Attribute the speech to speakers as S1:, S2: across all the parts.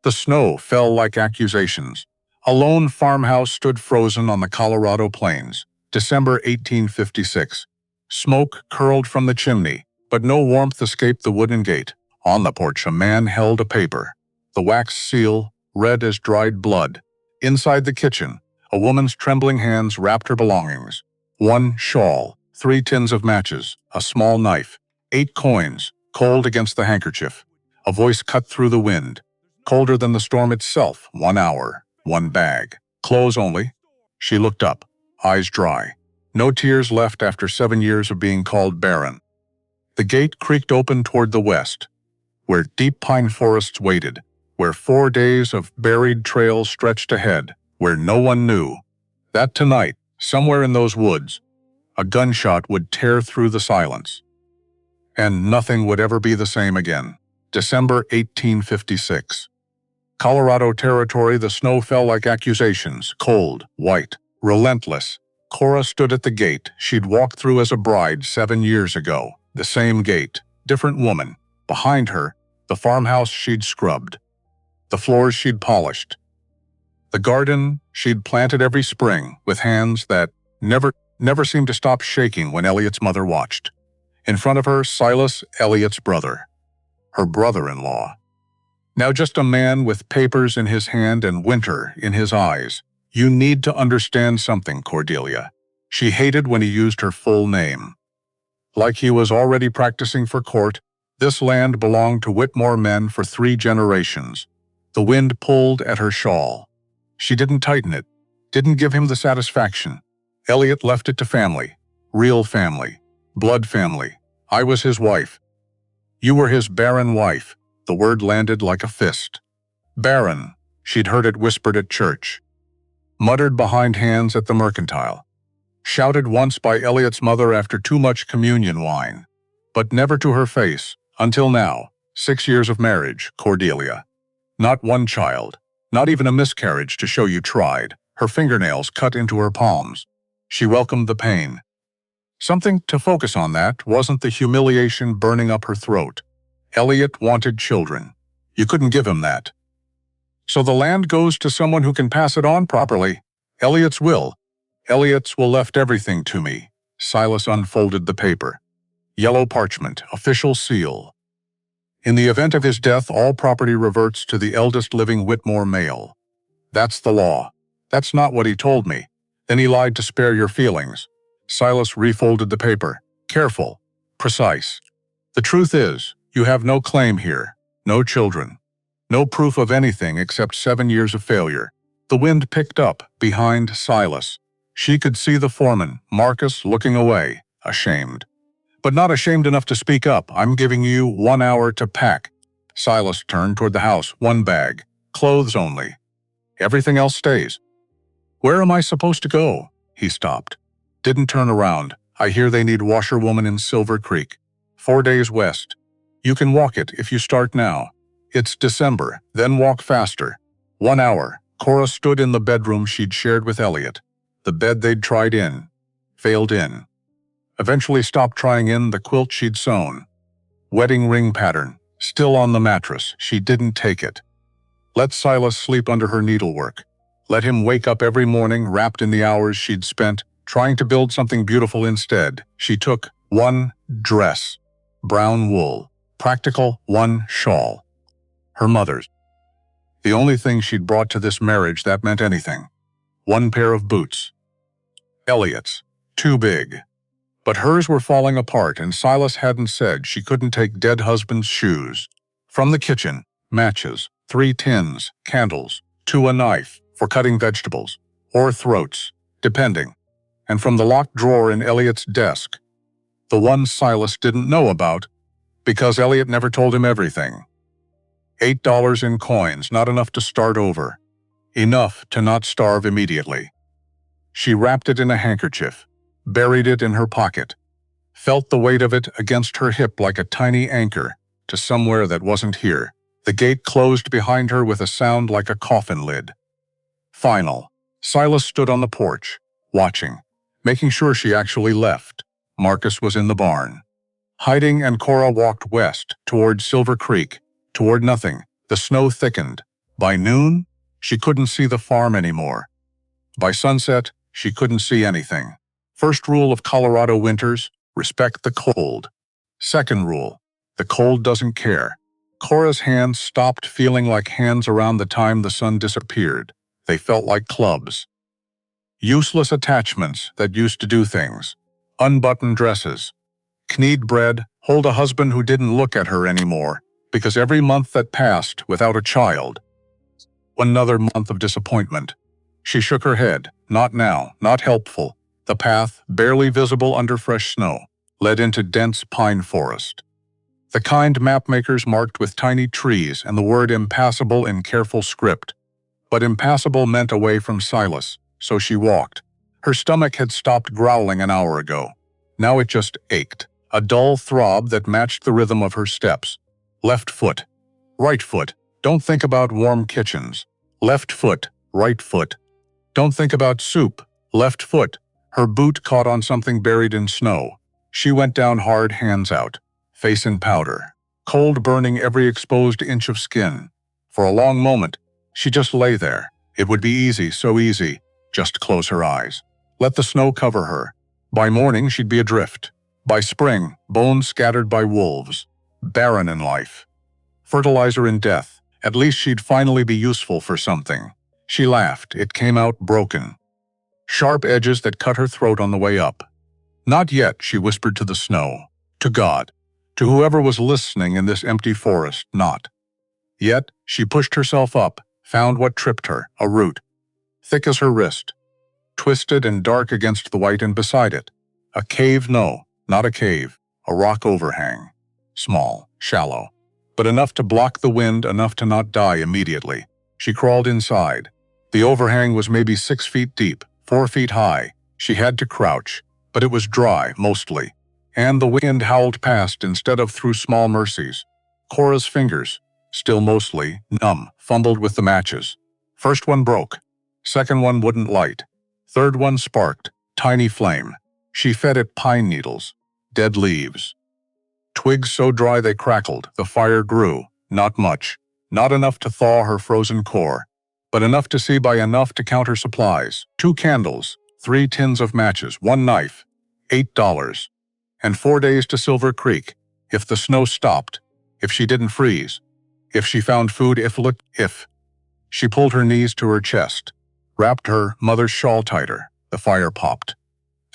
S1: The snow fell like accusations. A lone farmhouse stood frozen on the Colorado plains, December 1856. Smoke curled from the chimney, but no warmth escaped the wooden gate. On the porch, a man held a paper, the wax seal, red as dried blood. Inside the kitchen, a woman's trembling hands wrapped her belongings. One shawl, 3 tins of matches, a small knife, 8 coins, cold against the handkerchief. A voice cut through the wind, colder than the storm itself. 1 hour, 1 bag, clothes only. She looked up, eyes dry. No tears left after 7 years of being called barren. The gate creaked open toward the west, where deep pine forests waited, where 4 days of buried trails stretched ahead, where no one knew that tonight, somewhere in those woods, a gunshot would tear through the silence. And nothing would ever be the same again. December 1856. Colorado Territory, the snow fell like accusations, cold, white, relentless. Cora stood at the gate she'd walked through as a bride 7 years ago. The same gate, different woman. Behind her, the farmhouse she'd scrubbed, the floors she'd polished, the garden she'd planted every spring with hands that never seemed to stop shaking when Elliot's mother watched. In front of her, Silas, Elliot's brother, her brother-in-law. Now just a man with papers in his hand and winter in his eyes. You need to understand something, Cordelia. She hated when he used her full name. Like he was already practicing for court, this land belonged to Whitmore men for 3 generations. The wind pulled at her shawl. She didn't tighten it, didn't give him the satisfaction. Elliot left it to family, real family, blood family. I was his wife. You were his barren wife. The word landed like a fist. Barren, she'd heard it whispered at church, muttered behind hands at the mercantile, shouted once by Elliot's mother after too much communion wine, but never to her face, until now. 6 years of marriage, Cordelia. Not one child, not even a miscarriage to show you tried. Her fingernails cut into her palms. She welcomed the pain. Something to focus on that wasn't the humiliation burning up her throat. Elliot wanted children. You couldn't give him that. So the land goes to someone who can pass it on properly. Elliot's will. Elliot's will left everything to me. Silas unfolded the paper. Yellow parchment, official seal. In the event of his death, all property reverts to the eldest living Whitmore male. That's the law. That's not what he told me. Then he lied to spare your feelings. Silas refolded the paper. Careful. Precise. The truth is, you have no claim here. No children. No proof of anything except 7 years of failure. The wind picked up behind Silas. She could see the foreman, Marcus, looking away, ashamed. But not ashamed enough to speak up. I'm giving you 1 hour to pack. Silas turned toward the house. 1 bag. Clothes only. Everything else stays. Where am I supposed to go? He stopped. Didn't turn around. I hear they need washerwoman in Silver Creek. 4 days west. You can walk it if you start now. It's December, then walk faster. 1 hour. Cora stood in the bedroom she'd shared with Elliot. The bed they'd tried in. Failed in. Eventually stopped trying in the quilt she'd sewn. Wedding ring pattern. Still on the mattress. She didn't take it. Let Silas sleep under her needlework. Let him wake up every morning wrapped in the hours she'd spent trying to build something beautiful instead. She took 1 dress. Brown wool. Practical. 1 shawl. Her mother's. The only thing she'd brought to this marriage that meant anything. 1 pair of boots. Elliot's. Too big. But hers were falling apart, and Silas hadn't said she couldn't take dead husband's shoes. From the kitchen, matches, 3 tins, candles, 2 a knife for cutting vegetables, or throats, depending. And from the locked drawer in Elliot's desk, the one Silas didn't know about, because Elliot never told him everything. $8 in coins, not enough to start over. Enough to not starve immediately. She wrapped it in a handkerchief, buried it in her pocket, felt the weight of it against her hip like a tiny anchor to somewhere that wasn't here. The gate closed behind her with a sound like a coffin lid. Final. Silas stood on the porch, watching, making sure she actually left. Marcus was in the barn, hiding, and Cora walked west, toward Silver Creek, toward nothing. The snow thickened, By noon, she couldn't see the farm anymore. By sunset, she couldn't see anything. First rule of Colorado winters: respect the cold. Second rule: the cold doesn't care. Cora's hands stopped feeling like hands around the time the sun disappeared. They felt like clubs. Useless attachments that used to do things. Unbuttoned dresses. Knead bread, hold a husband who didn't look at her anymore, because every month that passed without a child, another month of disappointment. She shook her head. Not now, not helpful. The path, barely visible under fresh snow, led into dense pine forest. The kind mapmakers marked with tiny trees and the word impassable in careful script. But impassable meant away from Silas, so she walked. Her stomach had stopped growling an hour ago. Now it just ached, a dull throb that matched the rhythm of her steps. Left foot. Right foot. Don't think about warm kitchens. Left foot. Right foot. Don't think about soup. Left foot. Her boot caught on something buried in snow. She went down hard, hands out, face in powder, cold burning every exposed inch of skin. For a long moment, she just lay there. It would be easy, so easy. Just close her eyes. Let the snow cover her. By morning, she'd be adrift. By spring, bones scattered by wolves. Barren in life. Fertilizer in death. At least she'd finally be useful for something. She laughed. It came out broken. Sharp edges that cut her throat on the way up. Not yet, she whispered to the snow. To God. To whoever was listening in this empty forest, not. Yet, she pushed herself up, found what tripped her, a root. Thick as her wrist. Twisted and dark against the white, and beside it. A cave, no, not a cave. A rock overhang. Small, shallow. But enough to block the wind, enough to not die immediately. She crawled inside. The overhang was maybe 6 feet deep, 4 feet high. She had to crouch, but it was dry, mostly. And the wind howled past instead of through small mercies. Cora's fingers, still mostly numb, fumbled with the matches. First one broke. Second one wouldn't light. Third one sparked, tiny flame. She fed it pine needles, dead leaves. Twigs so dry they crackled. The fire grew, not much. Not enough to thaw her frozen core, but enough to see by enough to count her supplies. 2 candles, 3 tins of matches, 1 knife, $8. And 4 days to Silver Creek, if the snow stopped, if she didn't freeze, if she found food, if. She pulled her knees to her chest, wrapped her mother's shawl tighter. The fire popped.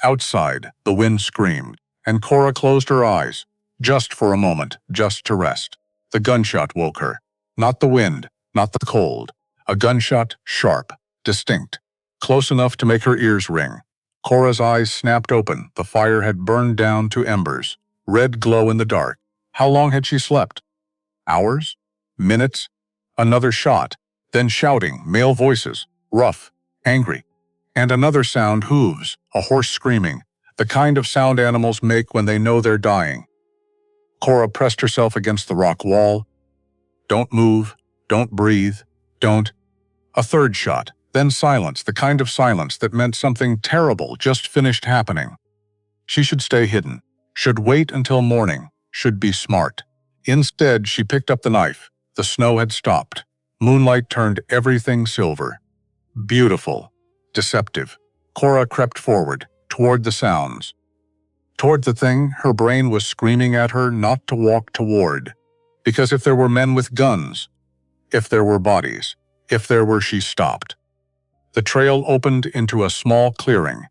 S1: Outside, the wind screamed, and Cora closed her eyes, just for a moment, just to rest. The gunshot woke her. Not the wind, not the cold. A gunshot, sharp, distinct, close enough to make her ears ring. Cora's eyes snapped open. The fire had burned down to embers, red glow in the dark. How long had she slept? Hours? Minutes? Another shot, then shouting, male voices, rough, angry. And another sound, hooves, a horse screaming, the kind of sound animals make when they know they're dying. Cora pressed herself against the rock wall. Don't move, don't breathe, don't. A third shot, then silence, the kind of silence that meant something terrible just finished happening. She should stay hidden, should wait until morning, should be smart. Instead, she picked up the knife. The snow had stopped. Moonlight turned everything silver. Beautiful, deceptive. Cora crept forward, toward the sounds. Toward the thing her brain was screaming at her not to walk toward. Because if there were men with guns, if there were bodies, if there were, she stopped. The trail opened into a small clearing,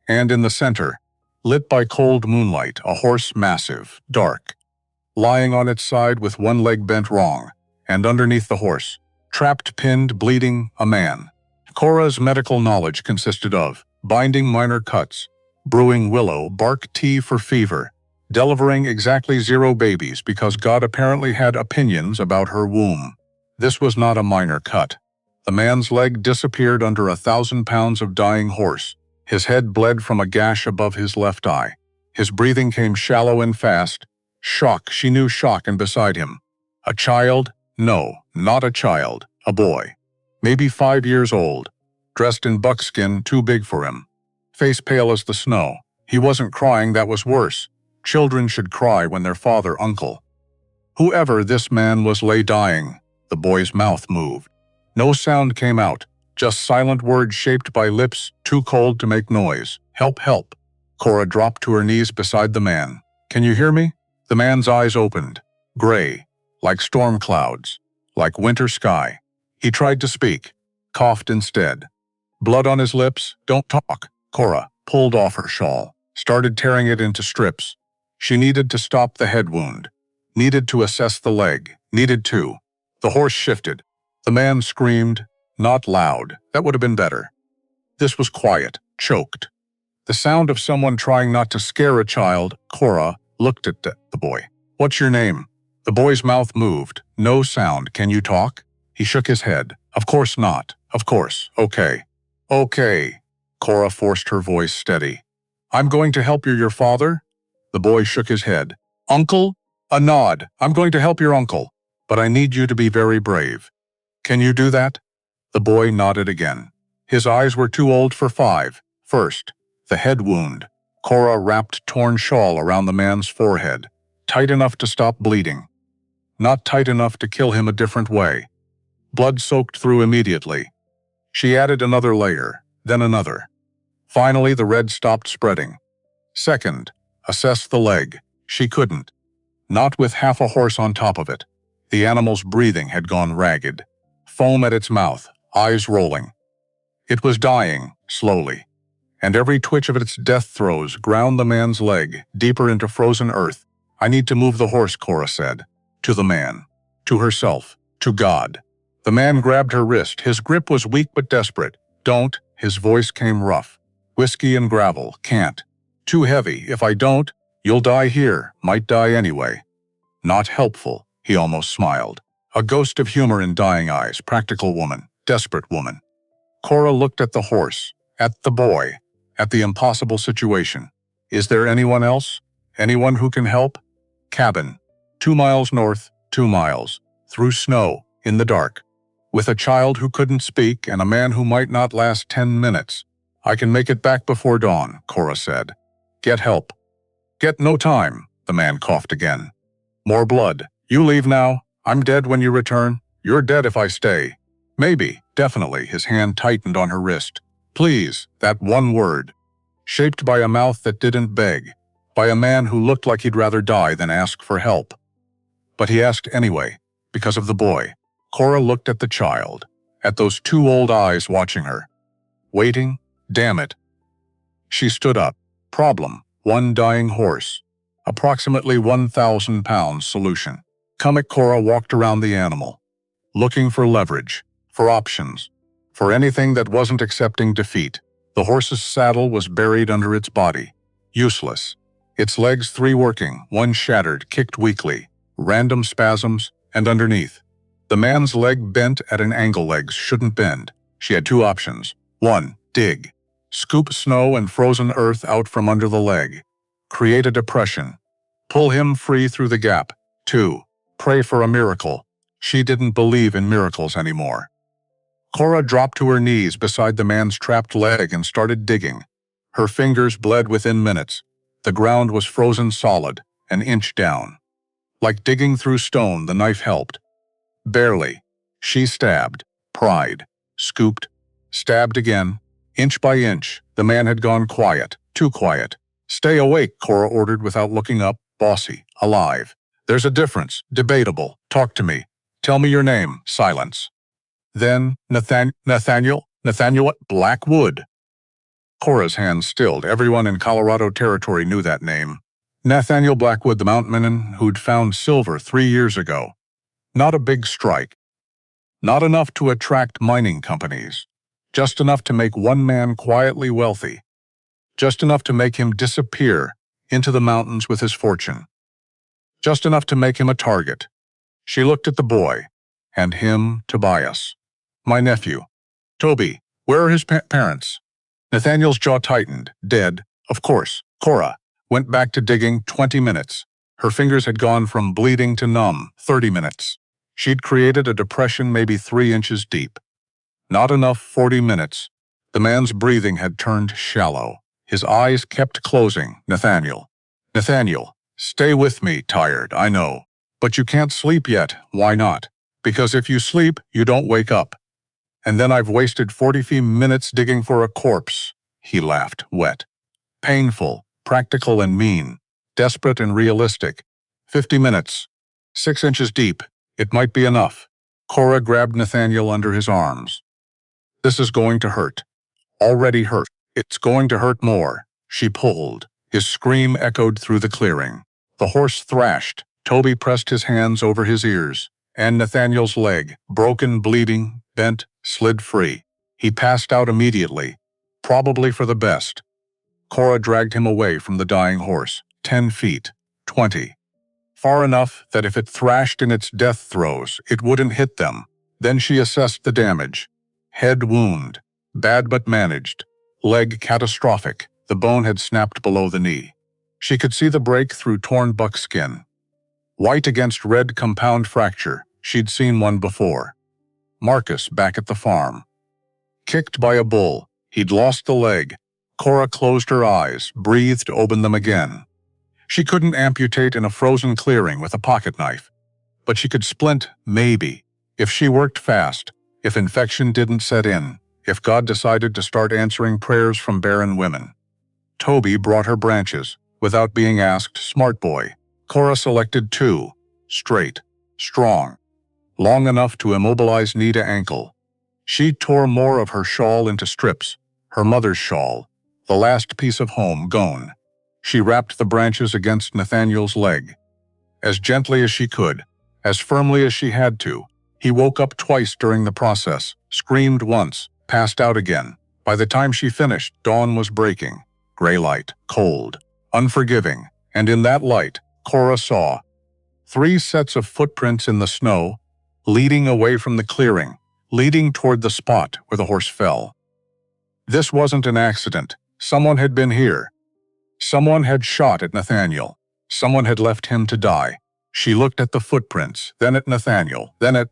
S1: and in the center, lit by cold moonlight, a horse, massive, dark, lying on its side with one leg bent wrong, and underneath the horse, trapped, pinned, bleeding, a man. Cora's medical knowledge consisted of binding minor cuts, brewing willow bark tea for fever, delivering exactly 0 babies because God apparently had opinions about her womb. This was not a minor cut. The man's leg disappeared under 1,000 pounds of dying horse. His head bled from a gash above his left eye. His breathing came shallow and fast. Shock, she knew shock, and beside him. A child? No, not a child. A boy. Maybe 5 years old. Dressed in buckskin, too big for him. Face pale as the snow. He wasn't crying, that was worse. Children should cry when their father, uncle. Whoever this man was lay dying. The boy's mouth moved. No sound came out, just silent words shaped by lips too cold to make noise. Help, help. Cora dropped to her knees beside the man. Can you hear me? The man's eyes opened. Gray, like storm clouds, like winter sky. He tried to speak, coughed instead. Blood on his lips. Don't talk. Cora pulled off her shawl, started tearing it into strips. She needed to stop the head wound, needed to assess the leg, needed to. The horse shifted. The man screamed, not loud. That would have been better. This was quiet, choked. The sound of someone trying not to scare a child. Cora looked at the boy. What's your name? The boy's mouth moved. No sound. Can you talk? He shook his head. Of course not. Of course. Okay. Okay. Cora forced her voice steady. I'm going to help you, your father? The boy shook his head. Uncle? A nod. I'm going to help your uncle. But I need you to be very brave. Can you do that? The boy nodded again. His eyes were too old for 5. First, the head wound. Cora wrapped torn shawl around the man's forehead, tight enough to stop bleeding. Not tight enough to kill him a different way. Blood soaked through immediately. She added another layer, then another. Finally, the red stopped spreading. Second, assess the leg. She couldn't. Not with half a horse on top of it. The animal's breathing had gone ragged. Foam at its mouth, eyes rolling. It was dying, slowly. And every twitch of its death throes ground the man's leg deeper into frozen earth. I need to move the horse, Cora said. To the man. To herself. To God. The man grabbed her wrist. His grip was weak but desperate. Don't. His voice came rough. Whiskey and gravel. Can't. Too heavy. If I don't, you'll die here. Might die anyway. Not helpful, he almost smiled. A ghost of humor in dying eyes. Practical woman. Desperate woman. Cora looked at the horse. At the boy. At the impossible situation. Is there anyone else? Anyone who can help? Cabin. 2 miles north, 2 miles. Through snow, in the dark. With a child who couldn't speak and a man who might not last 10 minutes. I can make it back before dawn, Cora said. Get help. Get no time, the man coughed again. More blood. You leave now. I'm dead when you return. You're dead if I stay. Maybe, definitely, his hand tightened on her wrist. Please, that one word. Shaped by a mouth that didn't beg. By a man who looked like he'd rather die than ask for help. But he asked anyway, because of the boy. Cora looked at the child, at those 2 old eyes watching her. Waiting? Damn it. She stood up. Problem. 1 dying horse. Approximately 1,000 pounds solution. Cora walked around the animal, looking for leverage, for options, for anything that wasn't accepting defeat. The horse's saddle was buried under its body. Useless. Its legs 3 working, 1 shattered, kicked weakly. Random spasms, and underneath. The man's leg bent at an angle legs shouldn't bend. She had 2 options. 1. Dig. Scoop snow and frozen earth out from under the leg. Create a depression. Pull him free through the gap. 2. Pray for a miracle. She didn't believe in miracles anymore. Cora dropped to her knees beside the man's trapped leg and started digging. Her fingers bled within minutes. The ground was frozen solid, an inch down. Like digging through stone, the knife helped. Barely. She stabbed, pried, scooped, stabbed again. Inch by inch, the man had gone quiet, too quiet. Stay awake, Cora ordered without looking up. Bossy, alive. There's a difference, debatable. Talk to me. Tell me your name. Silence. Then, Nathaniel what? Blackwood. Cora's hands stilled. Everyone in Colorado Territory knew that name. Nathaniel Blackwood, the mountainman who'd found silver 3 years ago. Not a big strike. Not enough to attract mining companies. Just enough to make one man quietly wealthy. Just enough to make him disappear into the mountains with his fortune. Just enough to make him a target. She looked at the boy, and him, Tobias. My nephew. Toby, where are his parents? Nathaniel's jaw tightened. Dead, of course. Cora went back to digging. 20 minutes. Her fingers had gone from bleeding to numb. 30 minutes. She'd created a depression maybe 3 inches deep. Not enough. 40 minutes. The man's breathing had turned shallow. His eyes kept closing. Nathaniel, stay with me. Tired, I know. But you can't sleep yet. Why not? Because if you sleep, you don't wake up. And then I've wasted 40 minutes digging for a corpse. He laughed, wet. Painful, practical and mean, desperate and realistic. 50 minutes. 6 inches deep. It might be enough. Cora grabbed Nathaniel under his arms. This is going to hurt. Already hurt. It's going to hurt more. She pulled. His scream echoed through the clearing. The horse thrashed. Toby pressed his hands over his ears, and Nathaniel's leg, broken, bleeding, bent, slid free. He passed out immediately, probably for the best. Cora dragged him away from the dying horse, 10 feet, 20. Far enough that if it thrashed in its death throes, it wouldn't hit them. Then she assessed the damage. Head wound, bad but managed. Leg catastrophic, the bone had snapped below the knee. She could see the break through torn buckskin. White against red compound fracture, she'd seen one before. Marcus back at the farm. Kicked by a bull, he'd lost the leg. Cora closed her eyes, breathed, opened them again. She couldn't amputate in a frozen clearing with a pocket knife. But she could splint, maybe, if she worked fast, if infection didn't set in, if God decided to start answering prayers from barren women. Toby brought her branches, without being asked, smart boy. Cora selected 2, straight, strong, long enough to immobilize knee to ankle. She tore more of her shawl into strips, her mother's shawl, the last piece of home gone. She wrapped the branches against Nathaniel's leg. As gently as she could, as firmly as she had to. He woke up twice during the process, screamed once, passed out again. By the time she finished, dawn was breaking. Gray light, cold, unforgiving, and in that light, Cora saw 3 sets of footprints in the snow, leading away from the clearing, leading toward the spot where the horse fell. This wasn't an accident. Someone had been here. Someone had shot at Nathaniel. Someone had left him to die. She looked at the footprints, then at Nathaniel, then at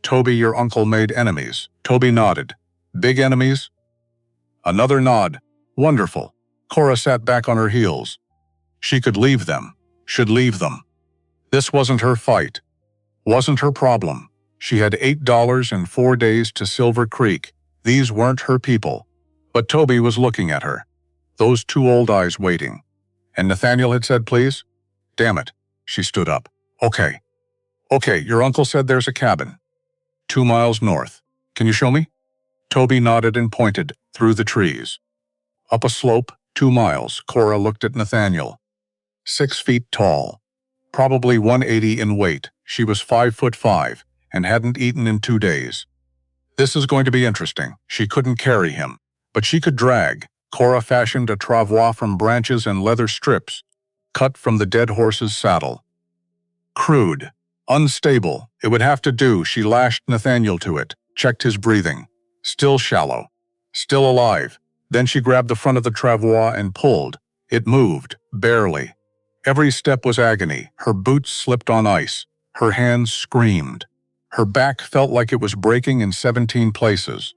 S1: Toby. Your uncle made enemies. Toby nodded. Big enemies? Another nod. Wonderful. Cora sat back on her heels. She could leave them. Should leave them. This wasn't her fight. Wasn't her problem. She had $8 and 4 days to Silver Creek. These weren't her people. But Toby was looking at her. Those 2 old eyes waiting. And Nathaniel had said, please? Damn it. She stood up. Okay. Okay, your uncle said there's a cabin. 2 miles north. Can you show me? Toby nodded and pointed, through the trees. Up a slope, 2 miles, Cora looked at Nathaniel. 6 feet tall. Probably 180 in weight. She was 5'5", and hadn't eaten in 2 days. This is going to be interesting. She couldn't carry him, but she could drag. Cora fashioned a travois from branches and leather strips, cut from the dead horse's saddle. Crude. Unstable. It would have to do. She lashed Nathaniel to it, checked his breathing. Still shallow. Still alive. Then she grabbed the front of the travois and pulled. It moved, barely. Every step was agony. Her boots slipped on ice. Her hands screamed. Her back felt like it was breaking in 17 places.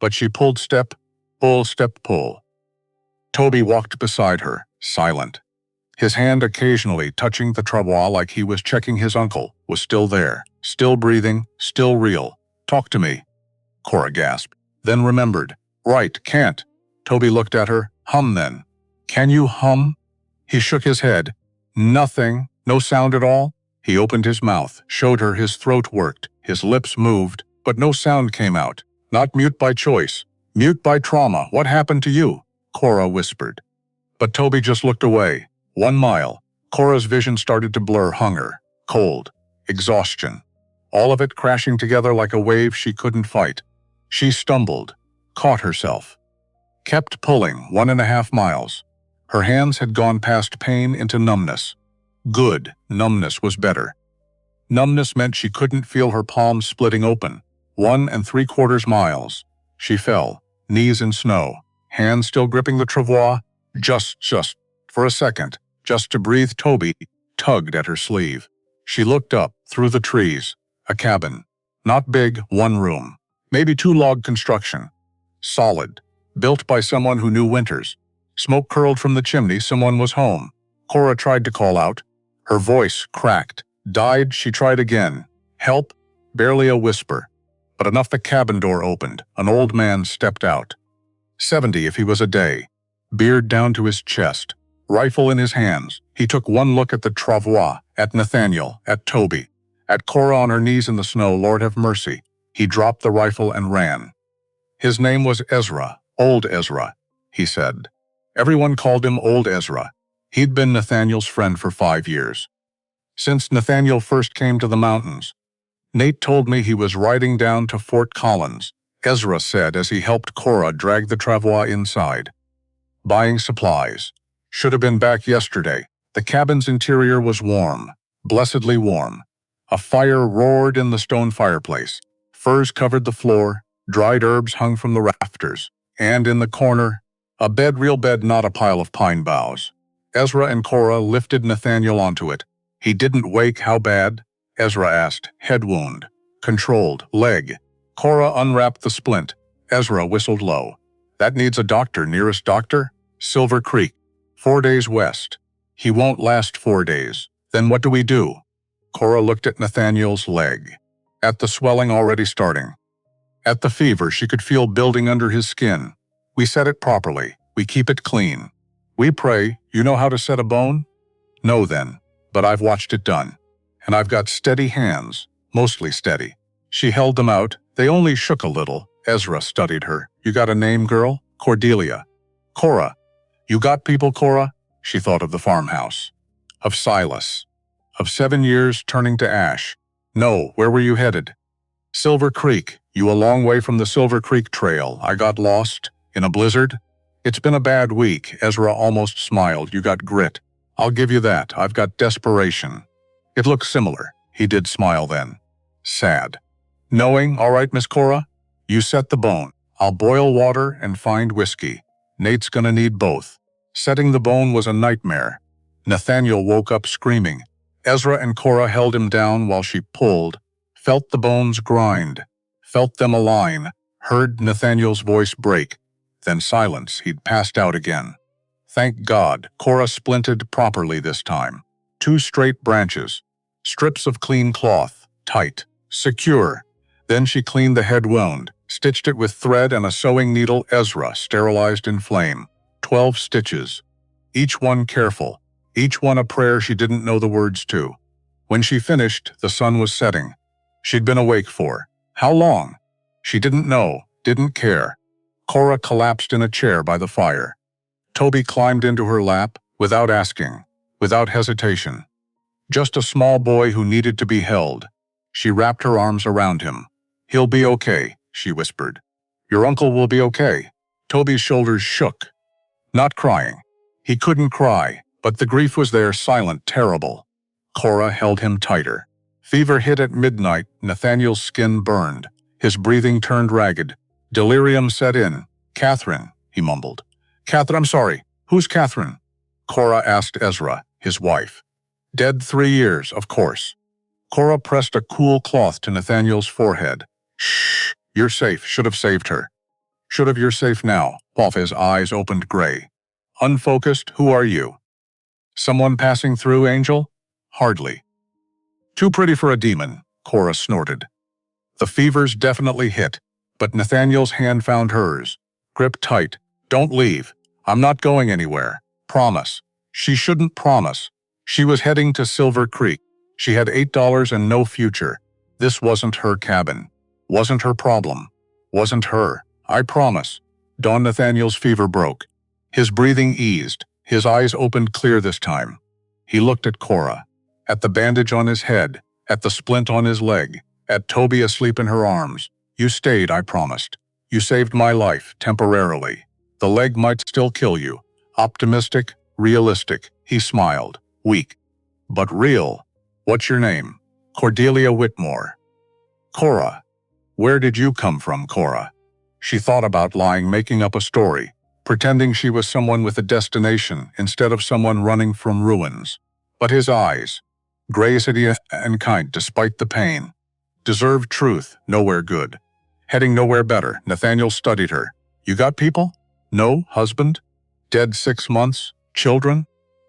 S1: But she pulled step, pull. Toby walked beside her, silent. His hand occasionally touching the travois like he was checking his uncle, was still there, still breathing, still real. Talk to me. Cora gasped, then remembered. Right, can't. Toby looked at her. Hum then. Can you hum? He shook his head. Nothing, no sound at all. He opened his mouth, showed her his throat worked, his lips moved, but no sound came out. Not mute by choice. Mute by trauma. What happened to you? Cora whispered. But Toby just looked away. 1 mile. Cora's vision started to blur. Hunger, cold, exhaustion. All of it crashing together like a wave she couldn't fight. She stumbled, caught herself. Kept pulling 1.5 miles. Her hands had gone past pain into numbness. Good, numbness was better. Numbness meant she couldn't feel her palms splitting open. 1 3/4 miles. She fell, knees in snow, hands still gripping the travois. Just, for a second, just to breathe. Toby tugged at her sleeve. She looked up, through the trees. A cabin. Not big, 1 room. Maybe 2 log construction. Solid. Built by someone who knew winters. Smoke curled from the chimney. Someone was home. Cora tried to call out. Her voice cracked. Died. She tried again. Help. Barely a whisper. But enough the cabin door opened. An old man stepped out. 70 if he was a day. Beard down to his chest. Rifle in his hands. He took one look at the travois, at Nathaniel, at Toby. At Cora on her knees in the snow, Lord have mercy. He dropped the rifle and ran. His name was Ezra, Old Ezra, he said. Everyone called him Old Ezra. He'd been Nathaniel's friend for 5 years. Since Nathaniel first came to the mountains. Nate told me he was riding down to Fort Collins, Ezra said as he helped Cora drag the travois inside. Buying supplies. Should have been back yesterday. The cabin's interior was warm, blessedly warm. A fire roared in the stone fireplace. Furs covered the floor, dried herbs hung from the rafters. And in the corner, a bed, real bed, not a pile of pine boughs. Ezra and Cora lifted Nathaniel onto it. He didn't wake. How bad? Ezra asked. Head wound. Controlled. Leg. Cora unwrapped the splint. Ezra whistled low. That needs a doctor. Nearest doctor? Silver Creek. 4 days west. He won't last 4 days. Then what do we do? Cora looked at Nathaniel's leg. At the swelling already starting. At the fever she could feel building under his skin. We set it properly. We keep it clean. We pray. You know how to set a bone? No then. But I've watched it done. And I've got steady hands. Mostly steady. She held them out. They only shook a little. Ezra studied her. You got a name, girl? Cordelia. Cora. You got people, Cora? She thought of the farmhouse. Of Silas. Of 7 years turning to ash. No, where were you headed? Silver Creek. You a long way from the Silver Creek trail. I got lost. In a blizzard? It's been a bad week. Ezra almost smiled. You got grit. I'll give you that. I've got desperation. It looks similar. He did smile then. Sad. Knowing, all right, Miss Cora? You set the bone. I'll boil water and find whiskey. Nate's gonna need both. Setting the bone was a nightmare. Nathaniel woke up screaming. Ezra and Cora held him down while she pulled, felt the bones grind, felt them align, heard Nathaniel's voice break. Then silence. He'd passed out again. Thank God, Cora splinted properly this time. 2 straight branches. Strips of clean cloth. Tight. Secure. Then she cleaned the head wound, stitched it with thread and a sewing needle. Ezra sterilized in flame. 12 stitches. Each one careful. Each one a prayer she didn't know the words to. When she finished, the sun was setting. She'd been awake for how long? She didn't know, didn't care. Cora collapsed in a chair by the fire. Toby climbed into her lap, without asking, without hesitation. Just a small boy who needed to be held. She wrapped her arms around him. He'll be okay, she whispered. Your uncle will be okay. Toby's shoulders shook. Not crying. He couldn't cry, but the grief was there, silent, terrible. Cora held him tighter. Fever hit at midnight. Nathaniel's skin burned. His breathing turned ragged. Delirium set in. Catherine, he mumbled. Catherine, I'm sorry. Who's Catherine? Cora asked Ezra, his wife. Dead 3 years, of course. Cora pressed a cool cloth to Nathaniel's forehead. Shh, you're safe. Should have saved her. Should have. You're safe now. Off his eyes opened gray. Unfocused. Who are you? Someone passing through, Angel? Hardly. Too pretty for a demon, Cora snorted. The fevers definitely hit, but Nathaniel's hand found hers. Grip tight. Don't leave. I'm not going anywhere. Promise. She shouldn't promise. She was heading to Silver Creek. She had $8 and no future. This wasn't her cabin. Wasn't her problem. Wasn't her. I promise. Don Nathaniel's fever broke. His breathing eased. His eyes opened clear this time. He looked at Cora. At the bandage on his head. At the splint on his leg. At Toby asleep in her arms. You stayed, I promised. You saved my life, temporarily. The leg might still kill you. Optimistic, realistic. He smiled. Weak. But real. What's your name? Cordelia Whitmore. Cora. Where did you come from, Cora? She thought about lying, making up a story, pretending she was someone with a destination instead of someone running from ruins. But his eyes, gray and kind despite the pain, deserved truth, nowhere good. Heading nowhere better. Nathaniel studied her. You got people? No, husband? Dead 6 months? Children?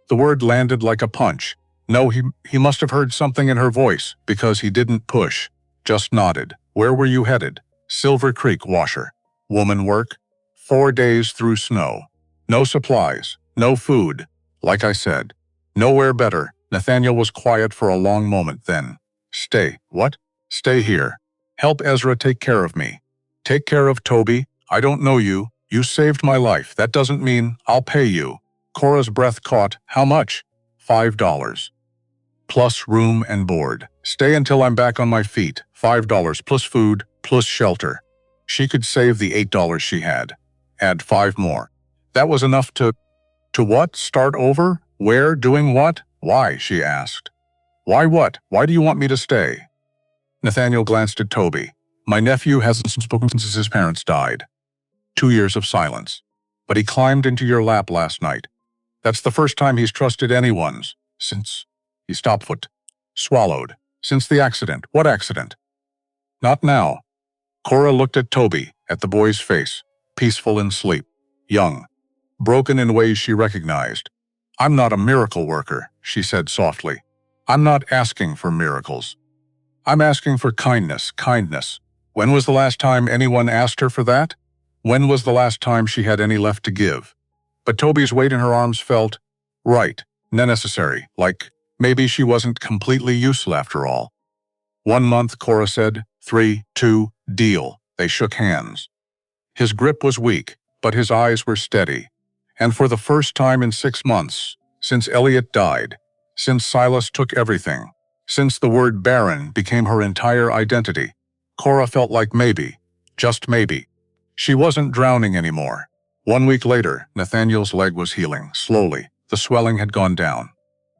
S1: The word landed like a punch. No, he must have heard something in her voice, because he didn't push, just nodded. Where were you headed? Silver Creek, washer. Woman work? 4 days through snow. No supplies, no food. Like I said, nowhere better. Nathaniel was quiet for a long moment then. Stay. What? Stay here. Help Ezra take care of me. Take care of Toby? I don't know you. You saved my life. That doesn't mean I'll pay you. Cora's breath caught. How much? $5. Plus room and board. Stay until I'm back on my feet. $5 plus food, plus shelter. She could save the $8 she had. Add 5 more. That was enough to what? Start over? Where? Doing what? Why? She asked. Why what? Why do you want me to stay? Nathaniel glanced at Toby. My nephew hasn't spoken since his parents died. 2 years of silence. But he climbed into your lap last night. That's the first time he's trusted anyone's since. He stopped foot. Swallowed. Since the accident. What accident? Not now. Cora looked at Toby, at the boy's face, peaceful in sleep, young, broken in ways she recognized. I'm not a miracle worker, she said softly. I'm not asking for miracles. I'm asking for kindness, kindness. When was the last time anyone asked her for that? When was the last time she had any left to give? But Toby's weight in her arms felt right, necessary, like maybe she wasn't completely useless after all. 1 month, Cora said. 3, 2, deal. They shook hands. His grip was weak, but his eyes were steady. And for the first time in 6 months, since Elliot died, since Silas took everything, since the word barren became her entire identity, Cora felt like maybe, just maybe, she wasn't drowning anymore. 1 week later, Nathaniel's leg was healing, slowly. The swelling had gone down.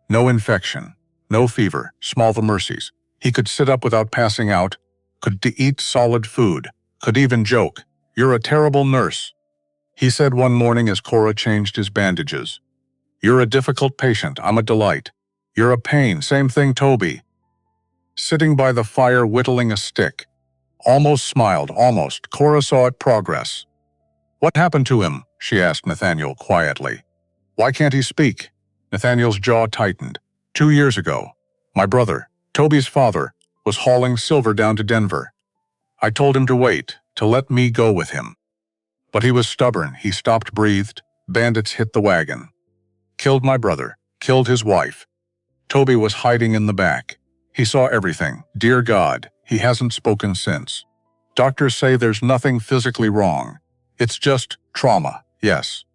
S1: No infection, no fever, small the mercies. He could sit up without passing out, could eat solid food, could even joke. You're a terrible nurse, he said one morning as Cora changed his bandages. You're a difficult patient, I'm a delight. You're a pain, same thing Toby. Sitting by the fire whittling a stick. Almost smiled, almost. Cora saw it progress. What happened to him? She asked Nathaniel quietly. Why can't he speak? Nathaniel's jaw tightened. 2 years ago, my brother, Toby's father, was hauling silver down to Denver. I told him to wait, to let me go with him. But he was stubborn, he stopped, breathed. Bandits hit the wagon. Killed my brother, killed his wife. Toby was hiding in the back. He saw everything. Dear God, he hasn't spoken since. Doctors say there's nothing physically wrong. It's just trauma, yes.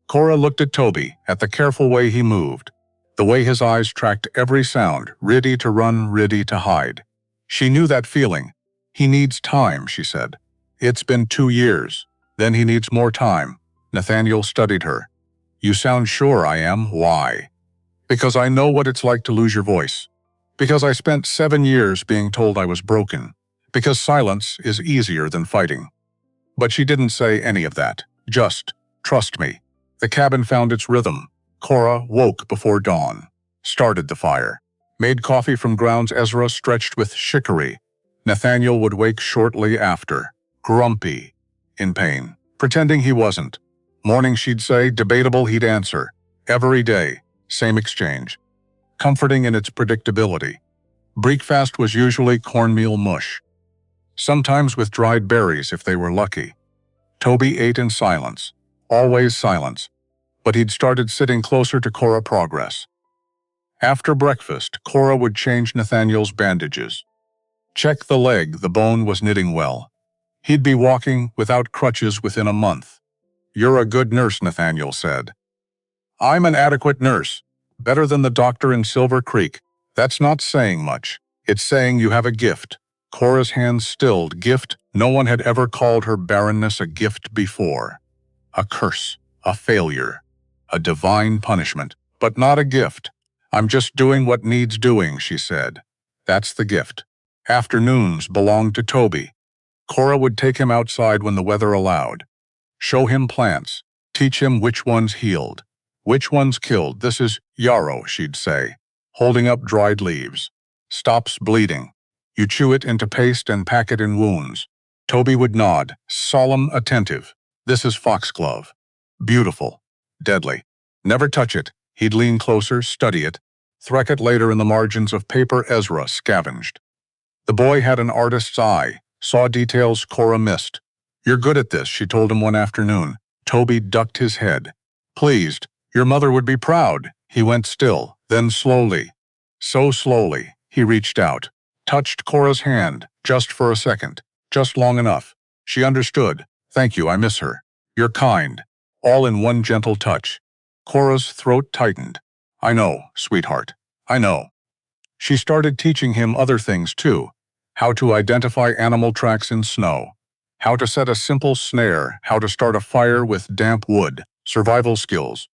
S1: Cora looked at Toby, at the careful way he moved, the way his eyes tracked every sound, ready to run, ready to hide. She knew that feeling. He needs time, she said. It's been 2 years. Then he needs more time. Nathaniel studied her. You sound sure I am. Why? Because I know what it's like to lose your voice. Because I spent 7 years being told I was broken. Because silence is easier than fighting. But she didn't say any of that. Just, trust me. The cabin found its rhythm. Cora woke before dawn. Started the fire. Made coffee from grounds Ezra stretched with chicory. Nathaniel would wake shortly after. Grumpy. In pain. Pretending he wasn't. Morning she'd say, debatable he'd answer. Every day. Same exchange. Comforting in its predictability. Breakfast was usually cornmeal mush. Sometimes with dried berries if they were lucky. Toby ate in silence. Always silence. But he'd started sitting closer to Cora progress. After breakfast, Cora would change Nathaniel's bandages. Check the leg, the bone was knitting well. He'd be walking without crutches within a month. You're a good nurse, Nathaniel said. I'm an adequate nurse. Better than the doctor in Silver Creek. That's not saying much. It's saying you have a gift. Cora's hands stilled. Gift. No one had ever called her barrenness a gift before. A curse. A failure. A divine punishment. But not a gift. I'm just doing what needs doing, she said. That's the gift. Afternoons belonged to Toby. Cora would take him outside when the weather allowed. Show him plants. Teach him which ones healed. Which ones killed. This is yarrow, she'd say, holding up dried leaves. Stops bleeding. You chew it into paste and pack it in wounds. Toby would nod, solemn, attentive. This is foxglove. Beautiful. Deadly. Never touch it. He'd lean closer, study it. Threck it later in the margins of paper Ezra scavenged. The boy had an artist's eye, saw details Cora missed. "You're good at this," she told him one afternoon. Toby ducked his head. "Pleased. Your mother would be proud." He went still, then slowly. So slowly, he reached out, touched Cora's hand, just for a second, just long enough. She understood. "Thank you, I miss her. You're kind." All in one gentle touch. Cora's throat tightened. "I know, sweetheart. I know." She started teaching him other things too. How to identify animal tracks in snow. How to set a simple snare. How to start a fire with damp wood. Survival skills.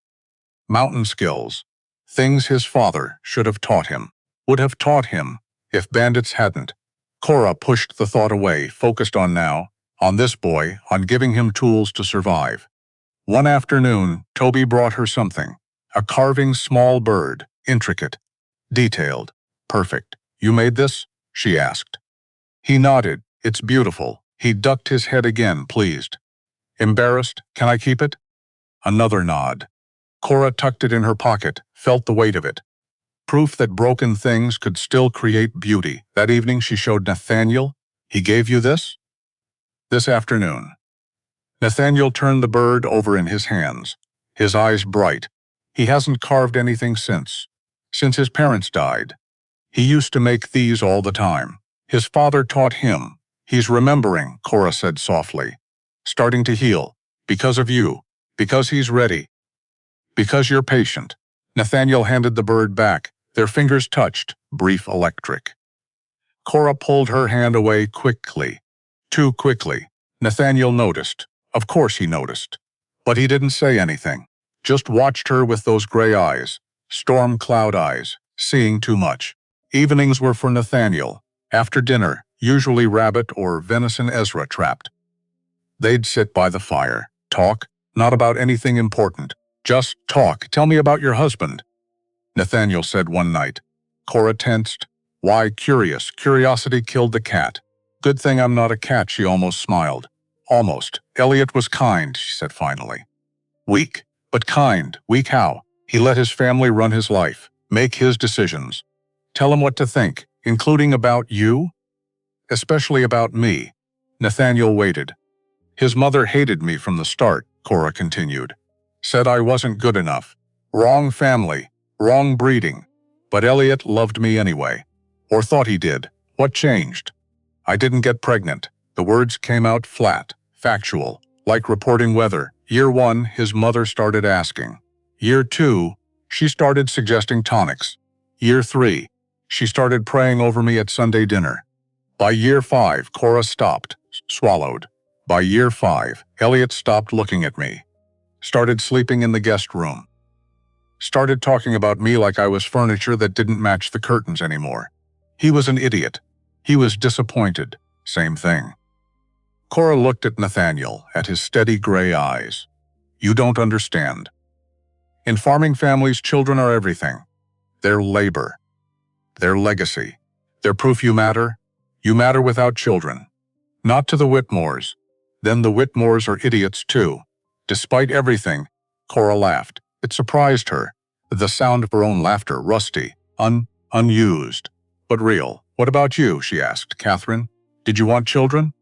S1: Mountain skills. Things his father should have taught him. Would have taught him, if bandits hadn't. Cora pushed the thought away, focused on now, on this boy, on giving him tools to survive. One afternoon, Toby brought her something. A carving small bird, intricate, detailed, perfect. "You made this?" she asked. He nodded. "It's beautiful." He ducked his head again, pleased. "Embarrassed? Can I keep it?" Another nod. Cora tucked it in her pocket, felt the weight of it. Proof that broken things could still create beauty. That evening she showed Nathaniel. "He gave you this?" This afternoon. Nathaniel turned the bird over in his hands, his eyes bright. He hasn't carved anything since his parents died. He used to make these all the time. His father taught him. "He's remembering," Cora said softly. "Starting to heal. Because of you. Because he's ready. Because you're patient." Nathaniel handed the bird back. Their fingers touched, brief electric. Cora pulled her hand away quickly. Too quickly. Nathaniel noticed. Of course he noticed. But he didn't say anything. Just watched her with those gray eyes. Storm cloud eyes. Seeing too much. Evenings were for Nathaniel. After dinner, usually rabbit or venison Ezra trapped. They'd sit by the fire. Talk. Not about anything important. Just talk. "Tell me about your husband," Nathaniel said one night. Cora tensed. "Why, curious. Curiosity killed the cat." "Good thing I'm not a cat," she almost smiled. "Almost. Elliot was kind," she said finally. "Weak, but kind. Weak how? He let his family run his life, make his decisions. Tell him what to think, including about you?" "Especially about me." Nathaniel waited. "His mother hated me from the start," Cora continued. "Said I wasn't good enough. Wrong family, wrong breeding. But Elliot loved me anyway. Or thought he did. What changed? I didn't get pregnant." The words came out flat, factual, like reporting weather. Year 1, his mother started asking. Year 2, she started suggesting tonics. Year 3, she started praying over me at Sunday dinner. By year 5, Cora stopped, swallowed. By year 5, Elliot stopped looking at me. Started sleeping in the guest room. Started talking about me like I was furniture that didn't match the curtains anymore. He was an idiot. He was disappointed. Same thing. Cora looked at Nathaniel, at his steady gray eyes. "You don't understand. In farming families, children are everything. They're labor. They're legacy. They're proof you matter. You matter without children. Not to the Whitmores. Then the Whitmores are idiots too." Despite everything, Cora laughed. It surprised her. The sound of her own laughter, rusty, unused, but real. "What about you?" she asked. "Catherine, did you want children?"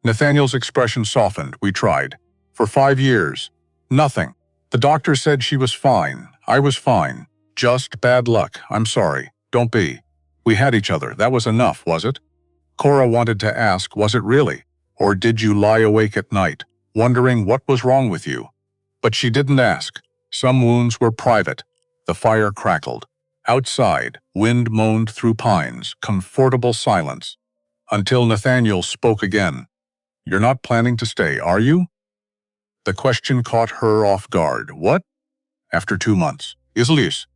S1: Nathaniel's expression softened. "We tried. For 5 years. Nothing. The doctor said she was fine. I was fine. Just bad luck. I'm sorry. Don't be. We had each other. That was enough, was it?" Cora wanted to ask, was it really? Or did you lie awake at night, wondering what was wrong with you? But she didn't ask. Some wounds were private. The fire crackled. Outside, wind moaned through pines, comfortable silence. Until Nathaniel spoke again. "You're not planning to stay, are you?" The question caught her off guard. "What?" "After 2 months. Islius.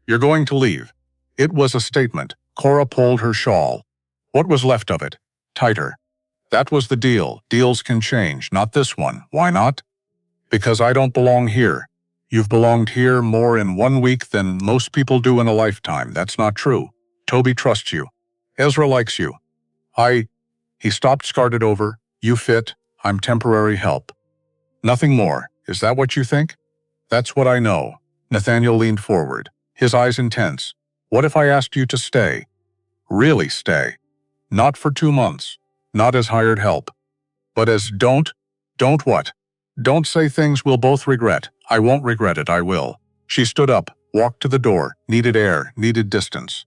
S1: You're going to leave." It was a statement. Cora pulled her shawl. What was left of it? Tighter. "That was the deal. Deals can change. Not this one." "Why not?" "Because I don't belong here." "You've belonged here more in 1 week than most people do in a lifetime." "That's not true. Toby trusts you. Ezra likes you. He stopped, started over. "You fit. I'm temporary help. Nothing more. Is that what you think?" "That's what I know." Nathaniel leaned forward, his eyes intense. "What if I asked you to stay? Really stay?" Not for 2 months. Not as hired help. But as don't what? Don't say things we'll both regret. I won't regret it, I will. She stood up, walked to the door, needed air, needed distance.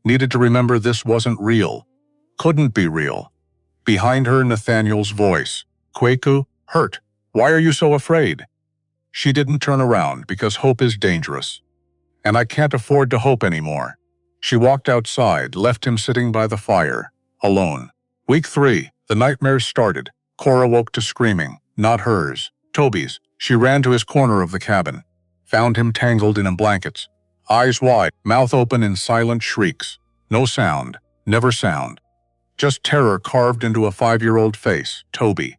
S1: Needed to remember this wasn't real. Couldn't be real. Behind her, Nathaniel's voice. Kweku, hurt. Why are you so afraid? She didn't turn around because hope is dangerous. And I can't afford to hope anymore. She walked outside, left him sitting by the fire, alone. Week 3, the nightmares started. Cora woke to screaming, not hers, Toby's. She ran to his corner of the cabin, found him tangled in blankets, eyes wide, mouth open in silent shrieks. No sound, never sound. Just terror carved into a 5-year-old face. Toby.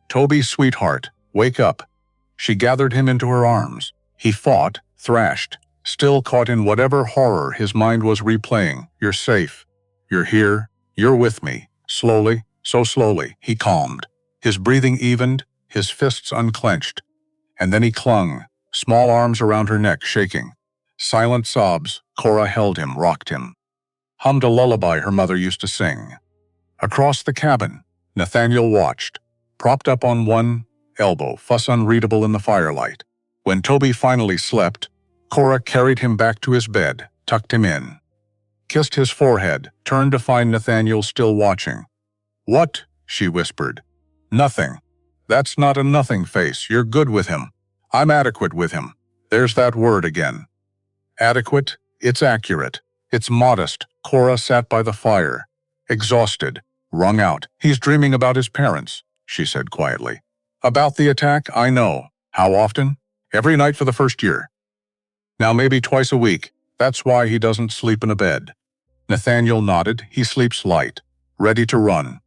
S1: Toby, sweetheart, wake up. She gathered him into her arms. He fought, thrashed, still caught in whatever horror his mind was replaying. You're safe. You're here. You're with me. Slowly, so slowly, he calmed. His breathing evened, his fists unclenched. And then he clung, small arms around her neck shaking. Silent sobs. Cora held him, rocked him. Hummed a lullaby her mother used to sing. Across the cabin, Nathaniel watched, propped up on one elbow, fuss unreadable in the firelight. When Toby finally slept, Cora carried him back to his bed, tucked him in, kissed his forehead, turned to find Nathaniel still watching. What? She whispered. Nothing. That's not a nothing face. You're good with him. I'm adequate with him. There's that word again. Adequate? It's accurate. It's modest. Cora sat by the fire, exhausted, wrung out. He's dreaming about his parents, she said quietly. About the attack, I know. How often? Every night for the first year. Now maybe twice a week. That's why he doesn't sleep in a bed. Nathaniel nodded. He sleeps light, ready to run.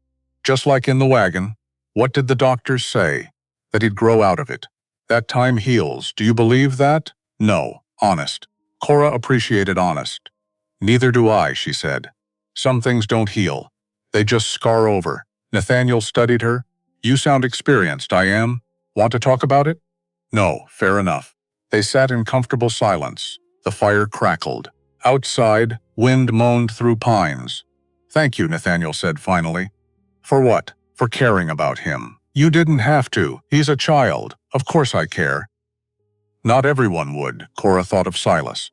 S1: Just like in the wagon. What did the doctors say? That he'd grow out of it. That time heals. Do you believe that? No. Honest. Cora appreciated honest. Neither do I, she said. Some things don't heal. They just scar over. Nathaniel studied her. You sound experienced, I am. Want to talk about it? No, fair enough. They sat in comfortable silence. The fire crackled. Outside, wind moaned through pines. Thank you, Nathaniel said finally. For what? For caring about him. You didn't have to. He's a child. Of course I care. Not everyone would, Cora thought of Silas.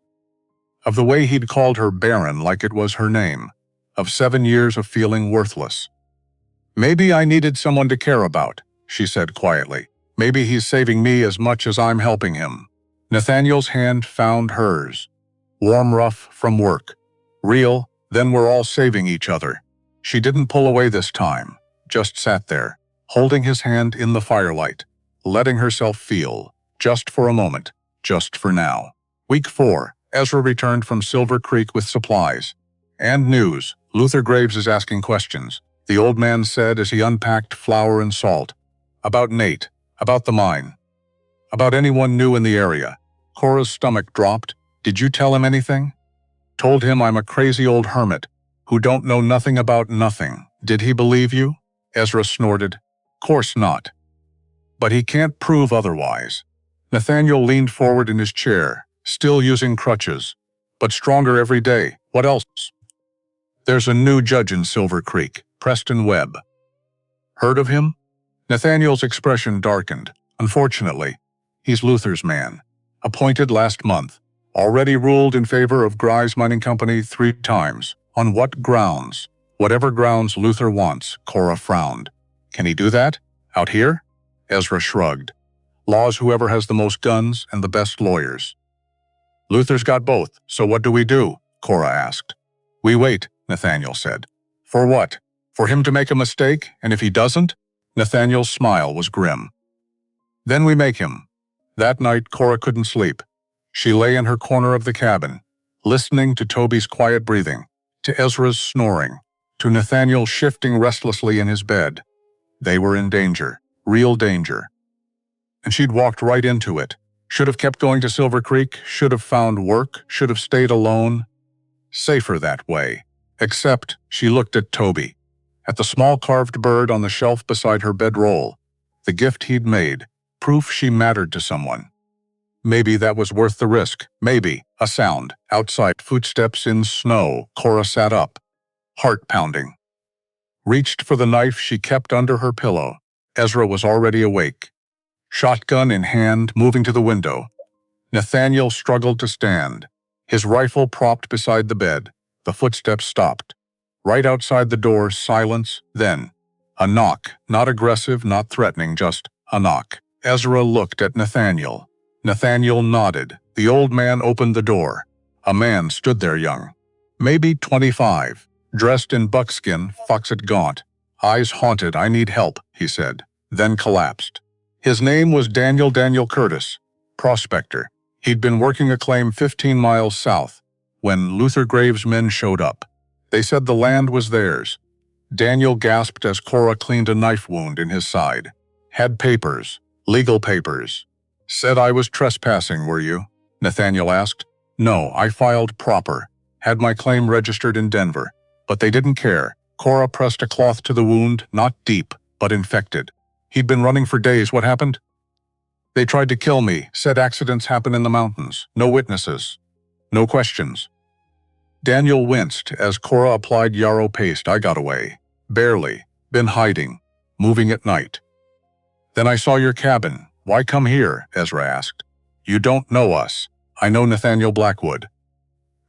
S1: Of the way he'd called her barren like it was her name. Of 7 years of feeling worthless. Maybe I needed someone to care about, she said quietly. Maybe he's saving me as much as I'm helping him. Nathaniel's hand found hers. Warm, rough from work. Real, then we're all saving each other. She didn't pull away this time. Just sat there, holding his hand in the firelight, letting herself feel, just for a moment, just for now. Week 4, Ezra returned from Silver Creek with supplies. And news. Luther Graves is asking questions, the old man said as he unpacked flour and salt. About Nate, about the mine, about anyone new in the area. Cora's stomach dropped. Did you tell him anything? Told him I'm a crazy old hermit, who don't know nothing about nothing. Did he believe you? Ezra snorted. Course not. But he can't prove otherwise. Nathaniel leaned forward in his chair, still using crutches, but stronger every day. What else? There's a new judge in Silver Creek, Preston Webb. Heard of him? Nathaniel's expression darkened. Unfortunately, he's Luther's man. Appointed last month. Already ruled in favor of Grise Mining Company 3 times. On what grounds? Whatever grounds Luther wants, Cora frowned. Can he do that? Out here? Ezra shrugged. Law's whoever has the most guns and the best lawyers. Luther's got both, so what do we do? Cora asked. We wait, Nathaniel said. For what? For him to make a mistake, and if he doesn't? Nathaniel's smile was grim. Then we make him. That night, Cora couldn't sleep. She lay in her corner of the cabin, listening to Toby's quiet breathing, to Ezra's snoring, to Nathaniel shifting restlessly in his bed. They were in danger, real danger. And she'd walked right into it. Should have kept going to Silver Creek, should have found work, should have stayed alone. Safer that way. Except she looked at Toby, at the small carved bird on the shelf beside her bedroll, the gift he'd made, proof she mattered to someone. Maybe that was worth the risk. Maybe. A sound. Outside. Footsteps in snow. Cora sat up. Heart pounding. reached for the knife she kept under her pillow. Ezra was already awake, shotgun in hand, moving to the window. Nathaniel struggled to stand, his rifle propped beside the bed. The footsteps stopped. Right outside the door, silence, then a knock, not aggressive, not threatening, just a knock. Ezra looked at Nathaniel. Nathaniel nodded. The old man opened the door. A man stood there, young, maybe 25, dressed in buckskin, foxed gaunt, eyes haunted. "I need help," he said, then collapsed. His name was Daniel Curtis, prospector. He'd been working a claim 15 miles south when Luther Graves' men showed up. They said the land was theirs. Daniel gasped as Cora cleaned a knife wound in his side. "Had papers, legal papers." "Said I was trespassing, were you?" Nathaniel asked. "No, I filed proper. Had my claim registered in Denver. But they didn't care." Cora pressed a cloth to the wound, not deep, but infected. "He'd been running for days. What happened?" "They tried to kill me. Said accidents happen in the mountains. No witnesses. No questions." Daniel winced as Cora applied yarrow paste. "I got away. Barely. Been hiding. Moving at night." "Then I saw your cabin. Why come here?" Ezra asked. "You don't know us." "I know Nathaniel Blackwood."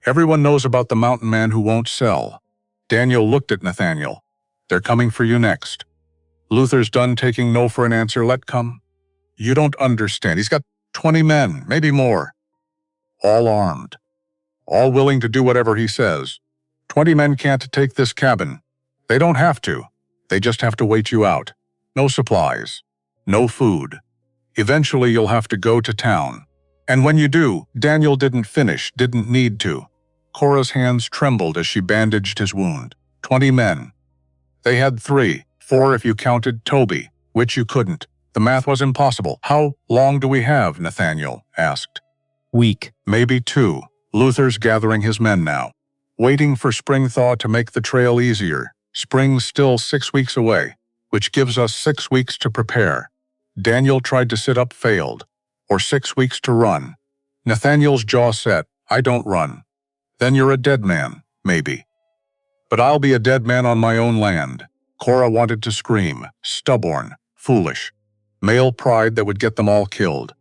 S1: "Everyone knows about the mountain man who won't sell." Daniel looked at Nathaniel. "They're coming for you next." "Luther's done taking no for an answer. Let come." "You don't understand. He's got 20 men, maybe more. All armed. All willing to do whatever he says. 20 men can't take this cabin. They don't have to. They just have to wait you out. No supplies. No food. Eventually you'll have to go to town. And when you do," Daniel didn't finish, didn't need to. Cora's hands trembled as she bandaged his wound. 20 men. They had 3, 4 if you counted Toby, which you couldn't. The math was impossible. "How long do we have?" Nathaniel asked.
S2: Week.
S1: "Maybe 2. Luther's gathering his men now. Waiting for spring thaw to make the trail easier. Spring's still 6 weeks away, which gives us 6 weeks to prepare." Daniel tried to sit up, failed. "Or 6 weeks to run." Nathaniel's jaw set. "I don't run." "Then you're a dead man, maybe." "But I'll be a dead man on my own land." Cora wanted to scream. Stubborn, foolish. Male pride that would get them all killed.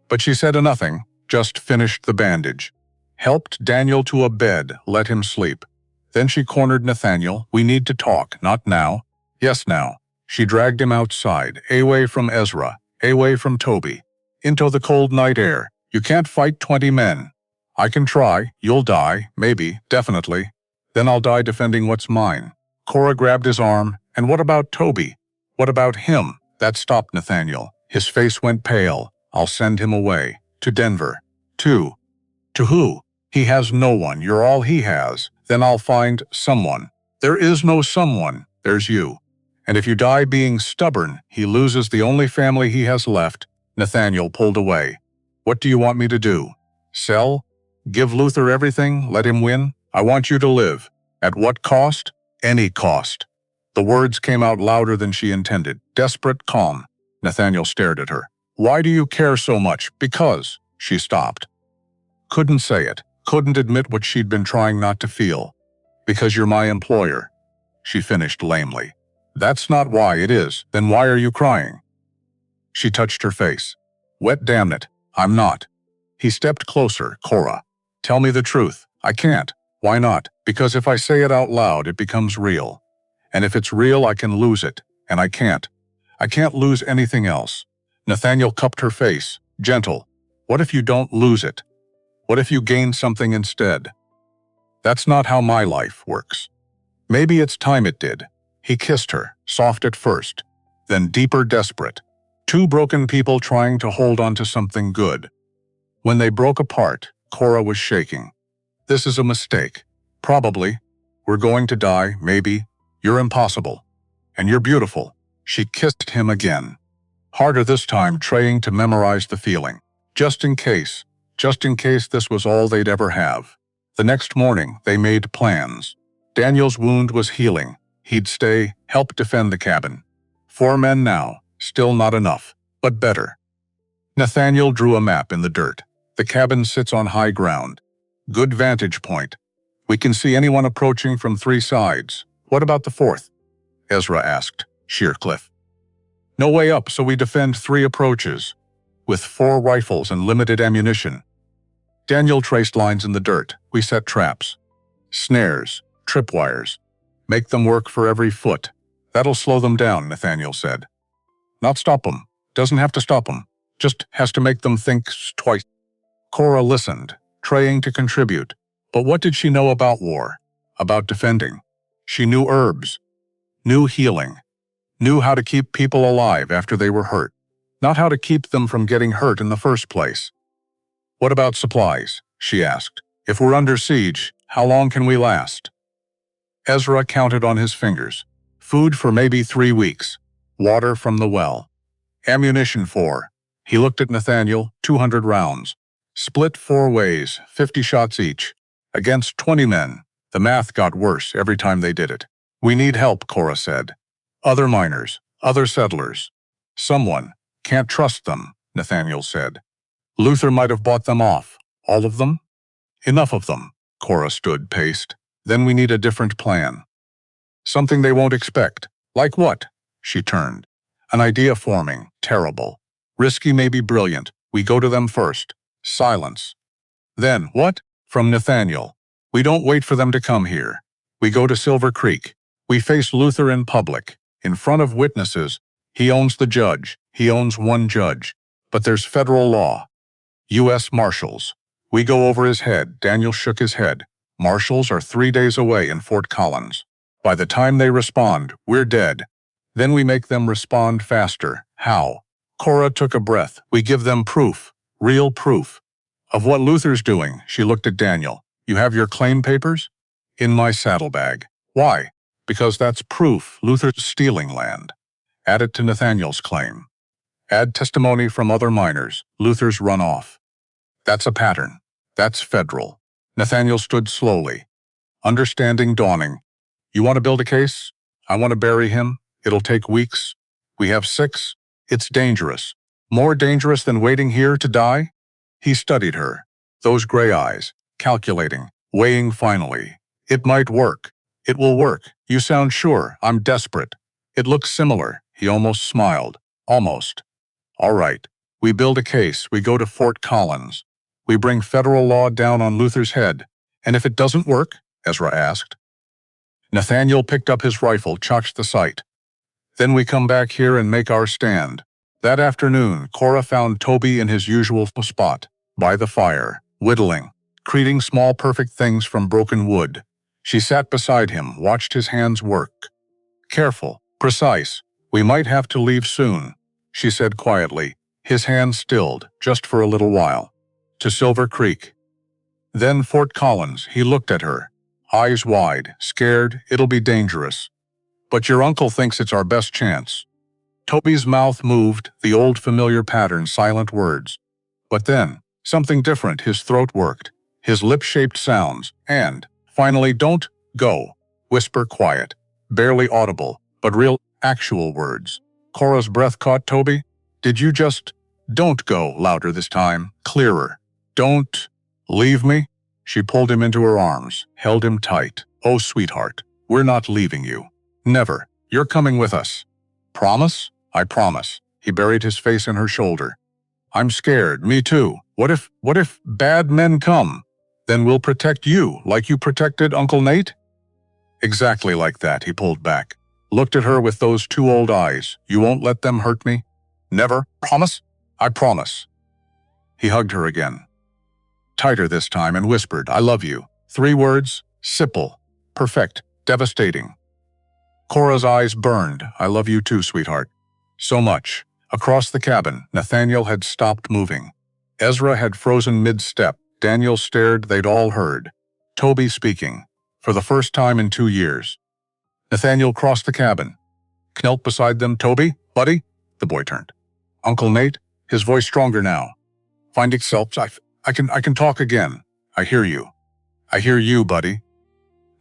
S1: But she said nothing, just finished the bandage. Helped Daniel to a bed, let him sleep. Then she cornered Nathaniel. "We need to talk, not now." "Yes, now." She dragged him outside, away from Ezra, away from Toby, into the cold night air. "You can't fight 20 men. I can try. You'll die, maybe, definitely. Then I'll die defending what's mine." Cora grabbed his arm. "And what about Toby? What about him?" That stopped Nathaniel. His face went pale. "I'll send him away. To Denver." "To who?" "He has no one. You're all he has. Then I'll find someone." "There is no someone. There's you. And if you die being stubborn, he loses the only family he has left." Nathaniel pulled away. "What do you want me to do? Sell? Give Luther everything? Let him win? I want you to live. At what cost? Any cost." The words came out louder than she intended. Desperate, calm. Nathaniel stared at her. "Why do you care so much?" "Because." She stopped. Couldn't say it. Couldn't admit what she'd been trying not to feel. "Because you're my employer," she finished lamely. "That's not why. It is. Then why are you crying?" She touched her face. "Wet, damn it. I'm not." He stepped closer. "Cora, tell me the truth." "I can't." "Why not?" "Because if I say it out loud, it becomes real. And if it's real, I can lose it. And I can't. I can't lose anything else." Nathaniel cupped her face. Gentle. "What if you don't lose it? What if you gain something instead?" "That's not how my life works." "Maybe it's time it did." He kissed her, soft at first, then deeper, desperate. Two broken people trying to hold on to something good. When they broke apart, Cora was shaking. "This is a mistake. Probably. We're going to die, maybe. You're impossible. And you're beautiful." She kissed him again. Harder this time, trying to memorize the feeling. Just in case this was all they'd ever have. The next morning, they made plans. Daniel's wound was healing. He'd stay, help defend the cabin. 4 men now, still not enough, but better. Nathaniel drew a map in the dirt. "The cabin sits on high ground. Good vantage point. We can see anyone approaching from 3 sides. What about the 4th?" Ezra asked. Sheer cliff. No way up, so we defend 3 approaches, with 4 rifles and limited ammunition. Daniel traced lines in the dirt. We set traps. Snares, tripwires. Make them work for every foot. That'll slow them down, Nathaniel said. Not stop them. Doesn't have to stop them. Just has to make them think twice. Cora listened, trying to contribute. But what did she know about war? About defending? She knew herbs, knew healing, knew how to keep people alive after they were hurt, not how to keep them from getting hurt in the first place. What about supplies? She asked. If we're under siege, how long can we last? Ezra counted on his fingers. Food for maybe 3 weeks. Water from the well. Ammunition for. He looked at Nathaniel, 200 rounds. Split 4 ways, 50 shots each. Against 20 men. The math got worse every time they did it. We need help, Cora said. Other miners, other settlers. Someone. Can't trust them, Nathaniel said. Luther might have bought them off. All of them? Enough of them. Cora stood, paced. Then we need a different plan. Something they won't expect. Like what? She turned. An idea forming. Terrible. Risky, maybe brilliant. We go to them first. Silence. Then, what? From Nathaniel. We don't wait for them to come here. We go to Silver Creek. We face Luther in public, in front of witnesses. He owns the judge. He owns one judge. But there's federal law. U.S. Marshals. We go over his head. Daniel shook his head. Marshals are 3 days away in Fort Collins. By the time they respond, we're dead. Then we make them respond faster. How? Cora took a breath. We give them proof. Real proof. Of what Luther's doing. She looked at Daniel. You have your claim papers? In my saddlebag. Why? Because that's proof Luther's stealing land. Add it to Nathaniel's claim. Add testimony from other miners. Luther's run off. That's a pattern. That's federal. Nathaniel stood slowly. Understanding dawning. You want to build a case? I want to bury him. It'll take weeks. We have 6. It's dangerous. More dangerous than waiting here to die? He studied her. Those gray eyes. Calculating. Weighing finally. It might work. It will work. You sound sure. I'm desperate. It looks similar. He almost smiled. Almost. All right. We build a case. We go to Fort Collins. We bring federal law down on Luther's head. And if it doesn't work? Ezra asked. Nathaniel picked up his rifle, chalked the sight. Then we come back here and make our stand. That afternoon, Cora found Toby in his usual spot, by the fire, whittling, creating small perfect things from broken wood. She sat beside him, watched his hands work. Careful, precise. We might have to leave soon, she said quietly. His hands stilled, just for a little while. To Silver Creek. Then Fort Collins. He looked at her. Eyes wide, scared. It'll be dangerous. But your uncle thinks it's our best chance. Toby's mouth moved, the old familiar pattern, silent words. But then, something different. His throat worked. His lip-shaped sounds. And, finally, don't go. Whisper quiet. Barely audible, but real, actual words. Cora's breath caught Toby. Did you just... Don't go, louder this time, clearer. Don't... Leave me? She pulled him into her arms, held him tight. Oh, sweetheart, we're not leaving you. Never. You're coming with us. Promise? I promise. He buried his face in her shoulder. I'm scared, me too. What if bad men come? Then we'll protect you, like you protected Uncle Nate? Exactly like that, he pulled back. Looked at her with those 2 old eyes. You won't let them hurt me? Never? Promise? I promise. He hugged her again. Tighter this time and whispered, I love you. 3 words, simple, perfect, devastating. Cora's eyes burned. I love you too, sweetheart. So much. Across the cabin, Nathaniel had stopped moving. Ezra had frozen mid-step. Daniel stared. They'd all heard. Toby speaking. For the first time in 2 years. Nathaniel crossed the cabin. Knelt beside them. Toby? Buddy? The boy turned. Uncle Nate? His voice stronger now. Find itself. I can talk again. I hear you. I hear you, buddy.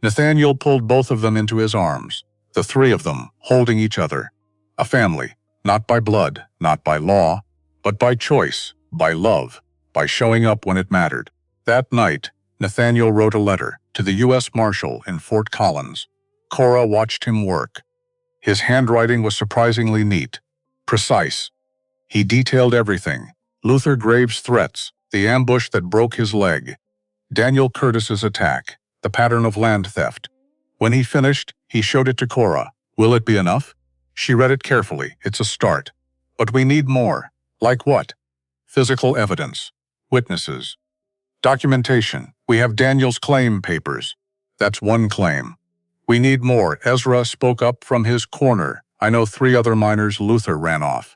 S1: Nathaniel pulled both of them into his arms. The 3 of them, holding each other. A family. Not by blood, not by law, but by choice, by love, by showing up when it mattered. That night, Nathaniel wrote a letter to the U.S. Marshal in Fort Collins. Cora watched him work. His handwriting was surprisingly neat, precise. He detailed everything: Luther Graves' threats, the ambush that broke his leg, Daniel Curtis's attack, the pattern of land theft. When he finished, he showed it to Cora. Will it be enough? She read it carefully. It's a start. But we need more. Like what? Physical evidence. Witnesses. Documentation. We have Daniel's claim papers. That's one claim. We need more. Ezra spoke up from his corner. I know 3 other miners Luther ran off.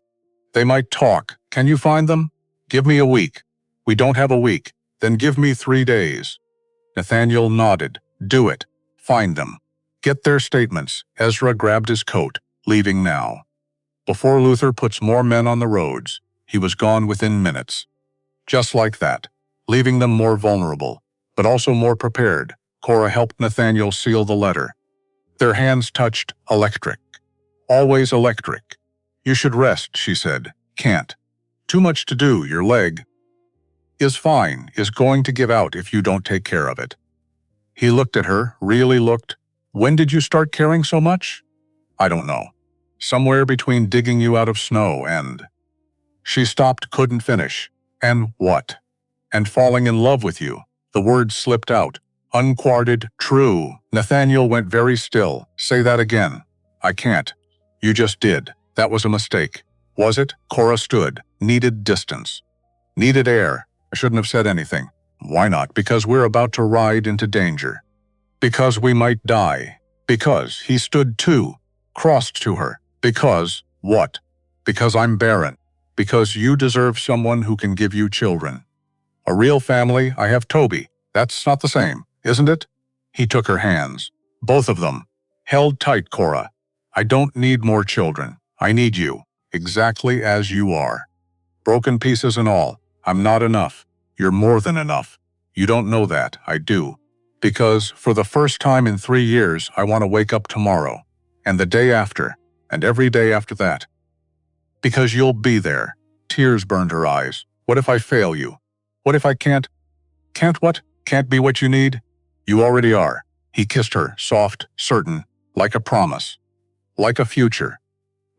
S1: They might talk. Can you find them? Give me a week. We don't have a week. Then give me 3 days. Nathaniel nodded. Do it. Find them. Get their statements. Ezra grabbed his coat, leaving now. Before Luther puts more men on the roads, he was gone within minutes. Just like that, leaving them more vulnerable, but also more prepared. Cora helped Nathaniel seal the letter. Their hands touched electric. Always electric. You should rest, she said. Can't. Too much to do, your leg is fine, is going to give out if you don't take care of it. He looked at her, really looked. When did you start caring so much? I don't know. Somewhere between digging you out of snow and... She stopped, couldn't finish. And what? And falling in love with you. The words slipped out. Unquarted, true. Nathaniel went very still. Say that again. I can't. You just did. That was a mistake. Was it? Cora stood. Needed distance. Needed air. I shouldn't have said anything. Why not? Because we're about to ride into danger. Because we might die. Because he stood too. Crossed to her. Because, what? Because I'm barren. Because you deserve someone who can give you children. A real family. I have Toby. That's not the same, isn't it? He took her hands. Both of them. Held tight, Cora. I don't need more children. I need you. Exactly as you are. Broken pieces and all. I'm not enough. You're more than enough. You don't know that. I do. Because, for the first time in 3 years, I want to wake up tomorrow. And the day after. And every day after that. Because you'll be there. Tears burned her eyes. What if I fail you? What if I can't? Can't what? Can't be what you need? You already are. He kissed her, soft, certain, like a promise. Like a future.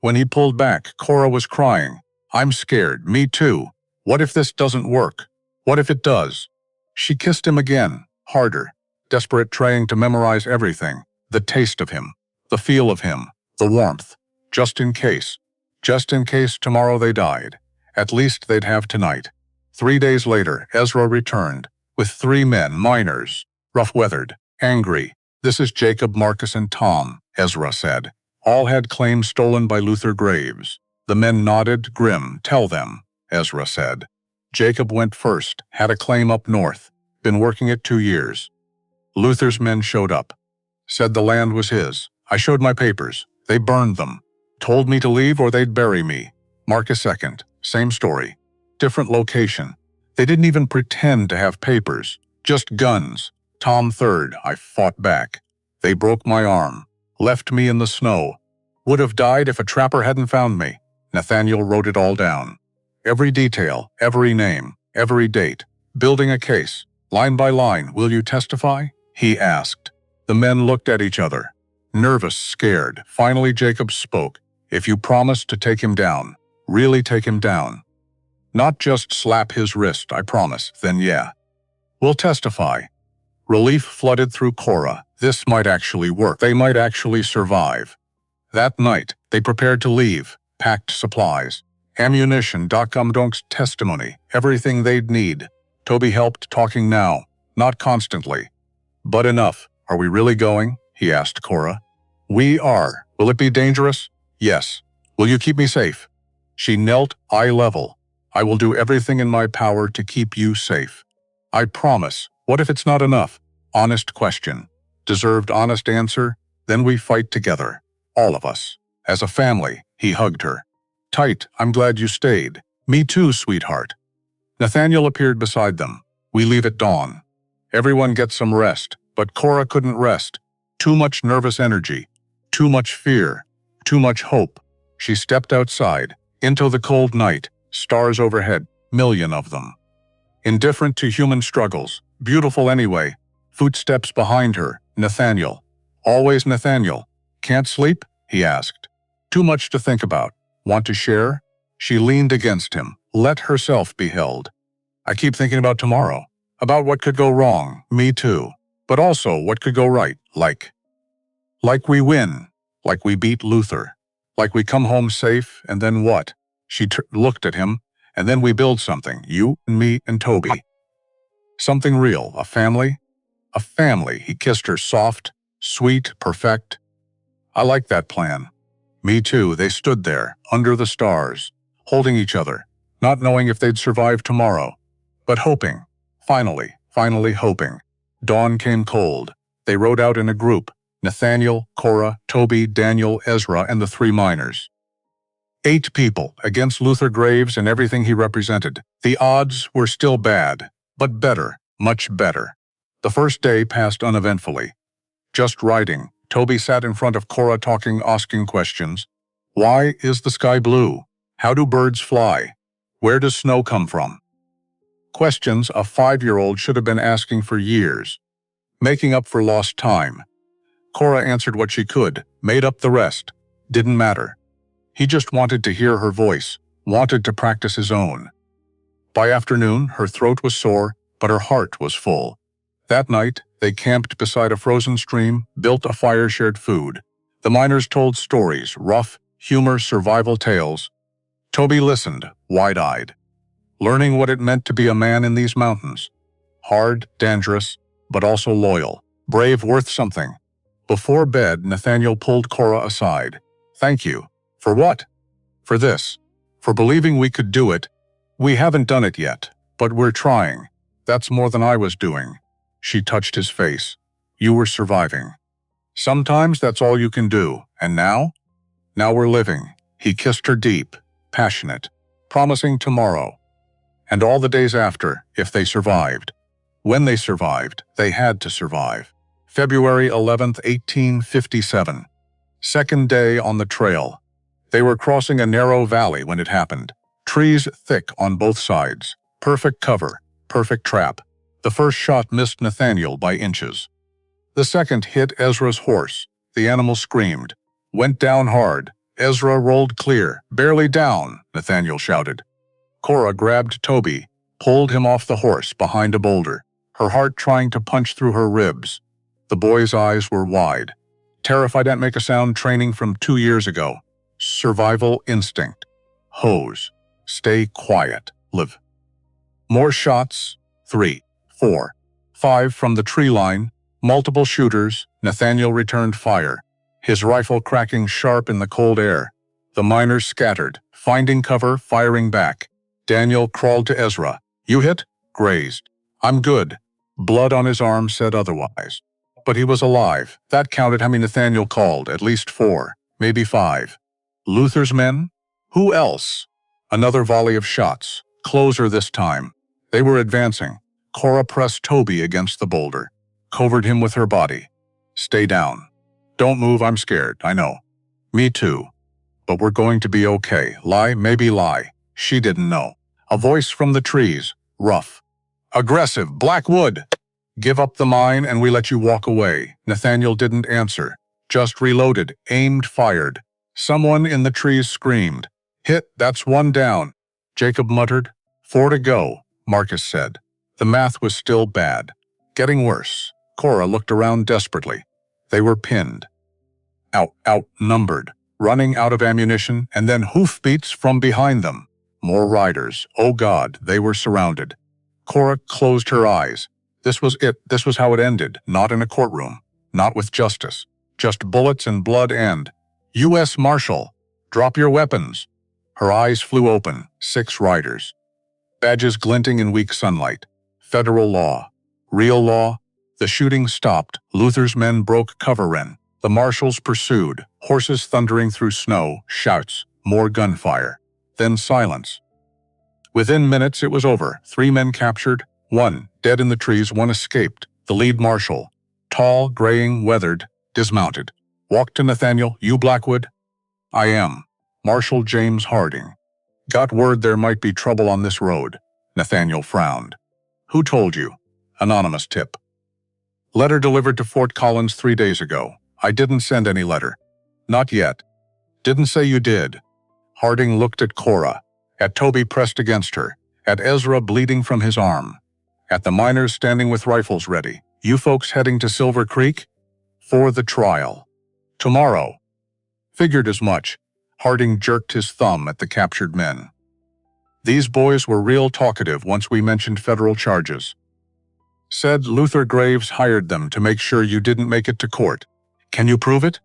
S1: When he pulled back, Cora was crying. I'm scared. Me too. What if this doesn't work? What if it does? She kissed him again, harder, desperate, trying to memorize everything. The taste of him. The feel of him. The warmth. Just in case. Just in case tomorrow they died. At least they'd have tonight. 3 days later, Ezra returned, with 3 men, miners, rough-weathered, angry. This is Jacob, Marcus, and Tom, Ezra said. All had claims stolen by Luther Graves. The men nodded, grim. Tell them, Ezra said. Jacob went first, had a claim up north, been working it 2 years. Luther's men showed up. Said the land was his. I showed my papers. They burned them. Told me to leave or they'd bury me. Marcus second. Same story. Different location. They didn't even pretend to have papers. Just guns. Tom third. I fought back. They broke my arm. Left me in the snow. Would have died if a trapper hadn't found me. Nathaniel wrote it all down. Every detail, every name, every date. Building a case. Line by line. Will you testify? He asked. The men looked at each other. Nervous, scared. Finally Jacob spoke. If you promise to take him down. Really take him down. Not just slap his wrist, I promise. Then yeah. We'll testify. Relief flooded through Cora. This might actually work. They might actually survive. That night, they prepared to leave. Packed supplies. Ammunition, Donk's testimony. Everything they'd need. Toby helped, talking now. Not constantly. But enough. Are we really going? He asked Cora. We are. Will it be dangerous? Yes. Will you keep me safe? She knelt, eye level. I will do everything in my power to keep you safe. I promise. What if it's not enough? Honest question. Deserved honest answer. Then we fight together. All of us. As a family, he hugged her. Tight, I'm glad you stayed. Me too, sweetheart. Nathaniel appeared beside them. We leave at dawn. Everyone gets some rest, but Cora couldn't rest. Too much nervous energy. Too much fear. Too much hope. She stepped outside, into the cold night, stars overhead, million of them. Indifferent to human struggles, beautiful anyway. Footsteps behind her, Nathaniel. Always Nathaniel. Can't sleep? he asked. Too much to think about. Want to share? She leaned against him, let herself be held. I keep thinking about tomorrow. About what could go wrong, me too. But also what could go right, like we win, like we beat Luther, like we come home safe, and then what? She looked at him, and then we build something, you and me and Toby. Something real, a family? A family, he kissed her soft, sweet, perfect. I like that plan. Me too, they stood there, under the stars, holding each other, not knowing if they'd survive tomorrow, but hoping, finally hoping. Dawn came cold. They rode out in a group, Nathaniel, Cora, Toby, Daniel, Ezra, and the 3 miners. 8 people against Luther Graves and everything he represented. The odds were still bad, but better, much better. The first day passed uneventfully. Just riding, Toby sat in front of Cora talking, asking questions. Why is the sky blue? How do birds fly? Where does snow come from? Questions a 5-year-old should have been asking for years. Making up for lost time. Cora answered what she could, made up the rest. Didn't matter. He just wanted to hear her voice, wanted to practice his own. By afternoon, her throat was sore, but her heart was full. That night, they camped beside a frozen stream, built a fire, shared food. The miners told stories, rough, humor, survival tales. Toby listened, wide-eyed, learning what it meant to be a man in these mountains. Hard, dangerous, but also loyal, brave, worth something. Before bed, Nathaniel pulled Cora aside. Thank you. For what? For this. For believing we could do it. We haven't done it yet, but we're trying. That's more than I was doing. She touched his face. You were surviving. Sometimes that's all you can do. And now? Now we're living. He kissed her deep, passionate, promising tomorrow. And all the days after, if they survived. When they survived, they had to survive. February 11th, 1857. Second day on the trail. They were crossing a narrow valley when it happened. Trees thick on both sides. Perfect cover, perfect trap. The first shot missed Nathaniel by inches. The second hit Ezra's horse. The animal screamed. Went down hard. Ezra rolled clear. Barely down, Nathaniel shouted. Cora grabbed Toby, pulled him off the horse behind a boulder, her heart trying to punch through her ribs. The boy's eyes were wide. Terrified at make a sound training from 2 years ago. Survival instinct. Hose. Stay quiet. Live. More shots. 3, 4, 5 from the tree line. Multiple shooters. Nathaniel returned fire, his rifle cracking sharp in the cold air. The miners scattered, finding cover, firing back. Daniel crawled to Ezra. You hit? Grazed. I'm good. Blood on his arm said otherwise. But he was alive. That counted how many Nathaniel called, at least 4, maybe 5. Luther's men? Who else? Another volley of shots, closer this time. They were advancing. Cora pressed Toby against the boulder, covered him with her body. Stay down. Don't move, I'm scared, I know. Me too. But we're going to be okay. Lie, maybe lie. She didn't know. A voice from the trees, rough. Aggressive, Blackwood. Give up the mine and we let you walk away. Nathaniel didn't answer, just reloaded, aimed, fired. Someone in the trees screamed. Hit, that's 1 down. Jacob muttered. 4 to go, Marcus said. The math was still bad. Getting worse. Cora looked around desperately. They were pinned. Outnumbered. Running out of ammunition, and then hoofbeats from behind them. More riders. Oh God, they were surrounded. Cora closed her eyes. This was it. This was how it ended. Not in a courtroom. Not with justice. Just bullets and blood and... U.S. Marshal, drop your weapons. Her eyes flew open. 6 riders. Badges glinting in weak sunlight. Federal law. Real law. The shooting stopped. Luther's men broke cover in. The marshals pursued. Horses thundering through snow. Shouts. More gunfire. Then silence. Within minutes it was over. 3 men captured. 1 dead in the trees. 1 escaped. The lead marshal, tall, graying, weathered, dismounted. Walked to Nathaniel. You Blackwood? I am. Marshal James Harding. Got word there might be trouble on this road. Nathaniel frowned. Who told you? Anonymous tip. Letter delivered to Fort Collins 3 days ago. I didn't send any letter. Not yet. Didn't say you did. Harding looked at Cora, at Toby pressed against her, at Ezra bleeding from his arm, at the miners standing with rifles ready. You folks heading to Silver Creek? For the trial. Tomorrow. Figured as much. Harding jerked his thumb at the captured men. These boys were real talkative once we mentioned federal charges. Said Luther Graves hired them to make sure you didn't make it to court. Can you prove it?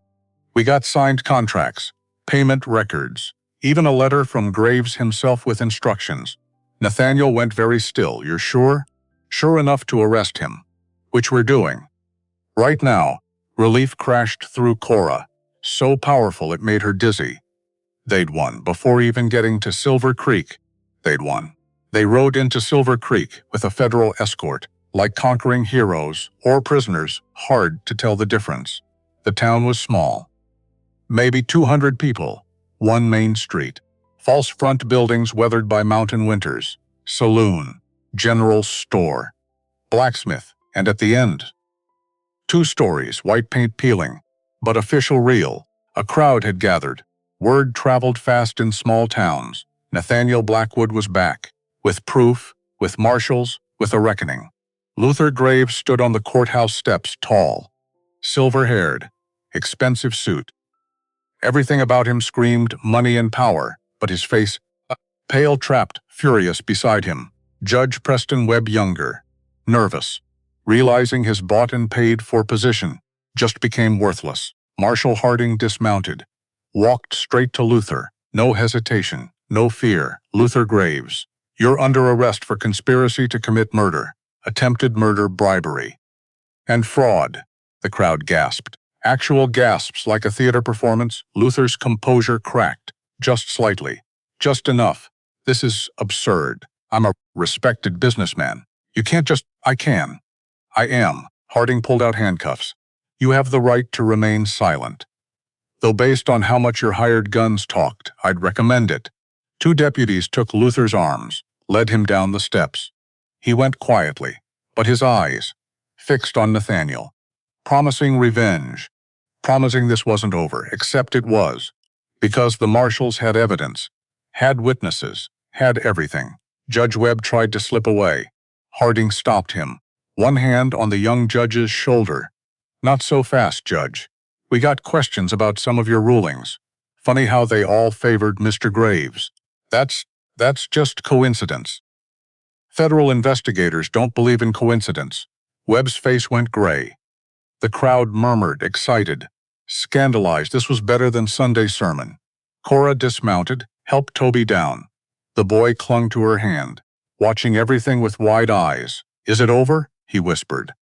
S1: We got signed contracts, payment records, even a letter from Graves himself with instructions. Nathaniel went very still. You're sure? Sure enough to arrest him. Which we're doing. Right now. Relief crashed through Cora, so powerful it made her dizzy. They'd won before even getting to Silver Creek. They'd won. They rode into Silver Creek with a federal escort, like conquering heroes or prisoners, hard to tell the difference. The town was small. Maybe 200 people, one main street, false front buildings weathered by mountain winters, saloon, general store, blacksmith, and at the end, 2 stories, white paint peeling, but official real. A crowd had gathered. Word traveled fast in small towns. Nathaniel Blackwood was back, with proof, with marshals, with a reckoning. Luther Graves stood on the courthouse steps, tall, silver-haired, expensive suit. Everything about him screamed money and power, but his face, pale, trapped, furious beside him. Judge Preston Webb Younger, nervous, realizing his bought and paid for position just became worthless. Marshal Harding dismounted, walked straight to Luther, no hesitation, no fear. Luther Graves, you're under arrest for conspiracy to commit murder, attempted murder, bribery, and fraud. The crowd gasped. Actual gasps like a theater performance. Luther's composure cracked, just slightly, just enough. This is absurd. I'm a respected businessman. You can't just... I can. I am. Harding pulled out handcuffs. You have the right to remain silent. Though based on how much your hired guns talked, I'd recommend it. 2 deputies took Luther's arms, led him down the steps. He went quietly, but his eyes, fixed on Nathaniel, promising revenge, promising this wasn't over, except it was, because the marshals had evidence, had witnesses, had everything. Judge Webb tried to slip away. Harding stopped him, one hand on the young judge's shoulder. Not so fast, Judge. We got questions about some of your rulings. Funny how they all favored Mr. Graves. That's just coincidence. Federal investigators don't believe in coincidence. Webb's face went gray. The crowd murmured, excited, scandalized. This was better than Sunday sermon. Cora dismounted, helped Toby down. The boy clung to her hand, watching everything with wide eyes. Is it over? He whispered.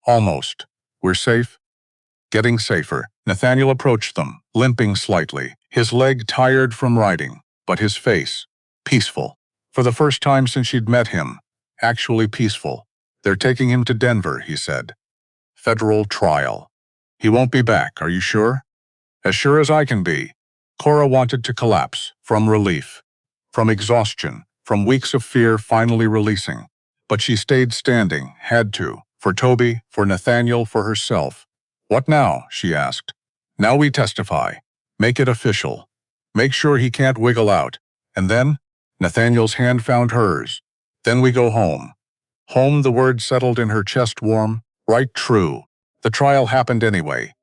S1: Almost. We're safe? Getting safer. Nathaniel approached them, limping slightly, his leg tired from riding, but his face, peaceful. For the first time since she'd met him, actually peaceful. They're taking him to Denver, he said. Federal trial. He won't be back, are you sure? As sure as I can be. Cora wanted to collapse, from relief, from exhaustion, from weeks of fear finally releasing. But she stayed standing, had to, for Toby, for Nathaniel, for herself. What now? She asked. Now we testify. Make it official. Make sure he can't wiggle out. And then? Nathaniel's hand found hers. Then we go home. Home, the word settled in her chest warm. Right, true. The trial happened anyway.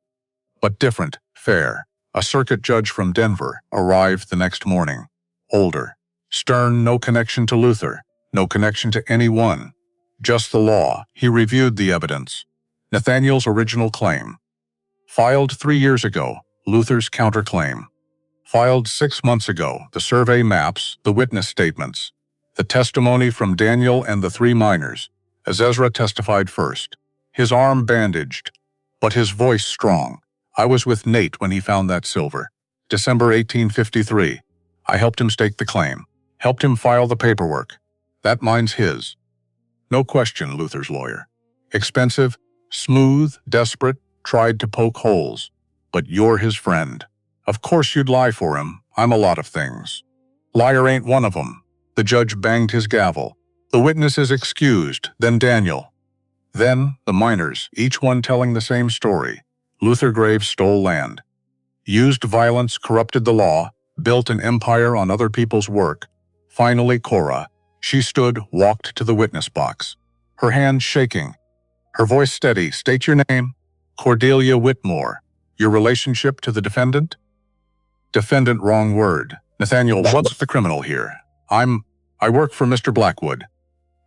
S1: But different, fair. A circuit judge from Denver arrived the next morning. Older. Stern, no connection to Luther. No connection to anyone. Just the law. He reviewed the evidence. Nathaniel's original claim. Filed 3 years ago, Luther's counterclaim. Filed 6 months ago, the survey maps, the witness statements, the testimony from Daniel and the 3 miners, as Ezra testified first. His arm bandaged, but his voice strong. I was with Nate when he found that silver. December 1853. I helped him stake the claim. Helped him file the paperwork. That mine's his. No question, Luther's lawyer. Expensive, smooth, desperate, tried to poke holes. But you're his friend. Of course you'd lie for him. I'm a lot of things. Liar ain't one of them. The judge banged his gavel. The witnesses excused, then Daniel. Then the miners, each one telling the same story. Luther Graves stole land. used violence, corrupted the law, built an empire on other people's work. Finally, Cora. She stood, walked to the witness box, her hands shaking, her voice steady. State your name. Cordelia Whitmore. Your relationship to the defendant? Defendant, wrong word. Nathaniel, what's the criminal here? I work for Mr. Blackwood.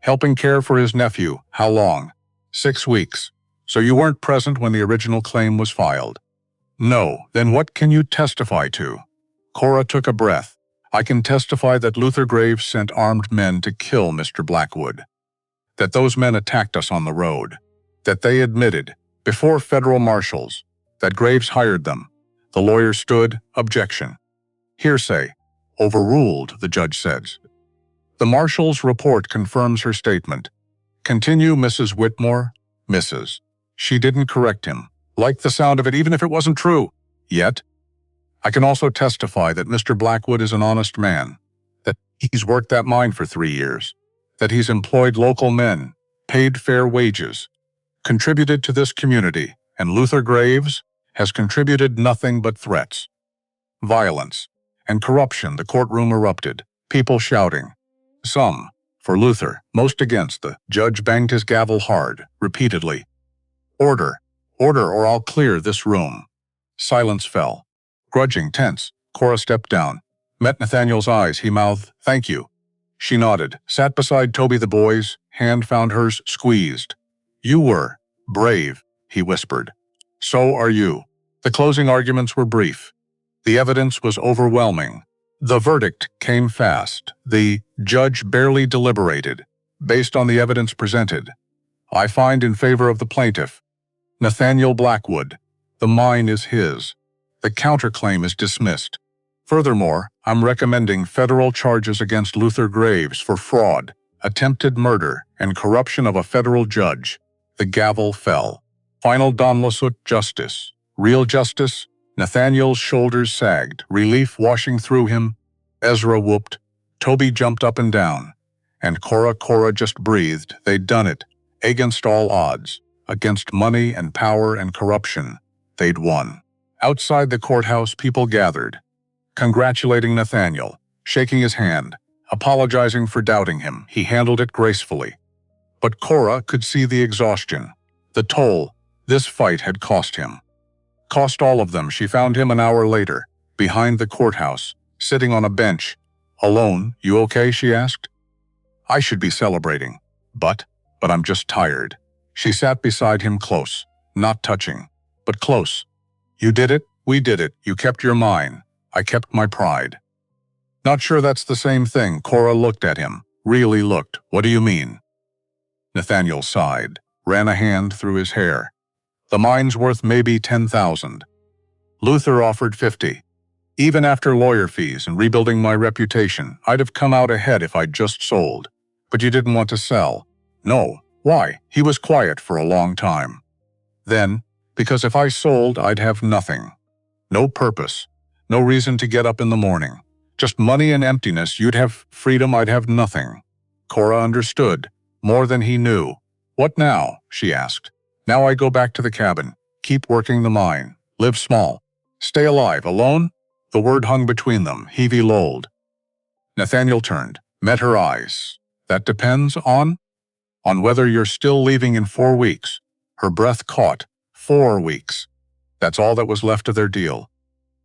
S1: Helping care for his nephew. How long? 6 weeks. So you weren't present when the original claim was filed? No. Then what can you testify to? Cora took a breath. I can testify that Luther Graves sent armed men to kill Mr. Blackwood. That those men attacked us on the road. That they admitted, before federal marshals, that Graves hired them. The lawyer stood. Objection. Hearsay. Overruled, the judge says. The marshal's report confirms her statement. Continue, Mrs. Whitmore. Mrs. She didn't correct him. Like the sound of it, even if it wasn't true. Yet, I can also testify that Mr. Blackwood is an honest man, that he's worked that mine for 3 years, that he's employed local men, paid fair wages, contributed to this community, and Luther Graves has contributed nothing but threats. Violence and corruption. The courtroom erupted, people shouting. Some for Luther, most against. The judge banged his gavel hard, repeatedly. Order, order, or I'll clear this room. Silence fell. Grudging, tense, Cora stepped down, met Nathaniel's eyes. He mouthed, "Thank you." She nodded, sat beside Toby. The boy's hand found hers, squeezed. "You were brave," he whispered. "So are you." The closing arguments were brief. The evidence was overwhelming. The verdict came fast. The judge barely deliberated. Based on the evidence presented, I find in favor of the plaintiff, Nathaniel Blackwood. The mine is his. The counterclaim is dismissed. Furthermore, I'm recommending federal charges against Luther Graves for fraud, attempted murder, and corruption of a federal judge. The gavel fell. Final Don Lasut justice. Real justice. Nathaniel's shoulders sagged, relief washing through him. Ezra whooped. Toby jumped up and down. And Cora just breathed. They'd done it. Against all odds. Against money and power and corruption. They'd won. Outside the courthouse, people gathered, congratulating Nathaniel, shaking his hand, apologizing for doubting him. He handled it gracefully. But Cora could see the exhaustion, the toll this fight had cost him. Cost all of them. She found him an hour later, behind the courthouse, sitting on a bench. Alone. You okay? She asked. I should be celebrating. But I'm just tired. She sat beside him close, not touching, but close. You did it. We did it. You kept your mine. I kept my pride. Not sure that's the same thing. Cora looked at him. Really looked. What do you mean? Nathaniel sighed, ran a hand through his hair. The mine's worth maybe 10,000. Luther offered 50. Even after lawyer fees and rebuilding my reputation, I'd have come out ahead if I'd just sold. But you didn't want to sell. No. Why? He was quiet for a long time. Then, because if I sold, I'd have nothing. No purpose. No reason to get up in the morning. Just money and emptiness. You'd have freedom, I'd have nothing. Cora understood, more than he knew. What now? She asked. Now I go back to the cabin, keep working the mine, live small. Stay alive. Alone? The word hung between them. Heavy lolled. Nathaniel turned, met her eyes. That depends on whether you're still leaving in 4 weeks. Her breath caught. 4 weeks. That's all that was left of their deal.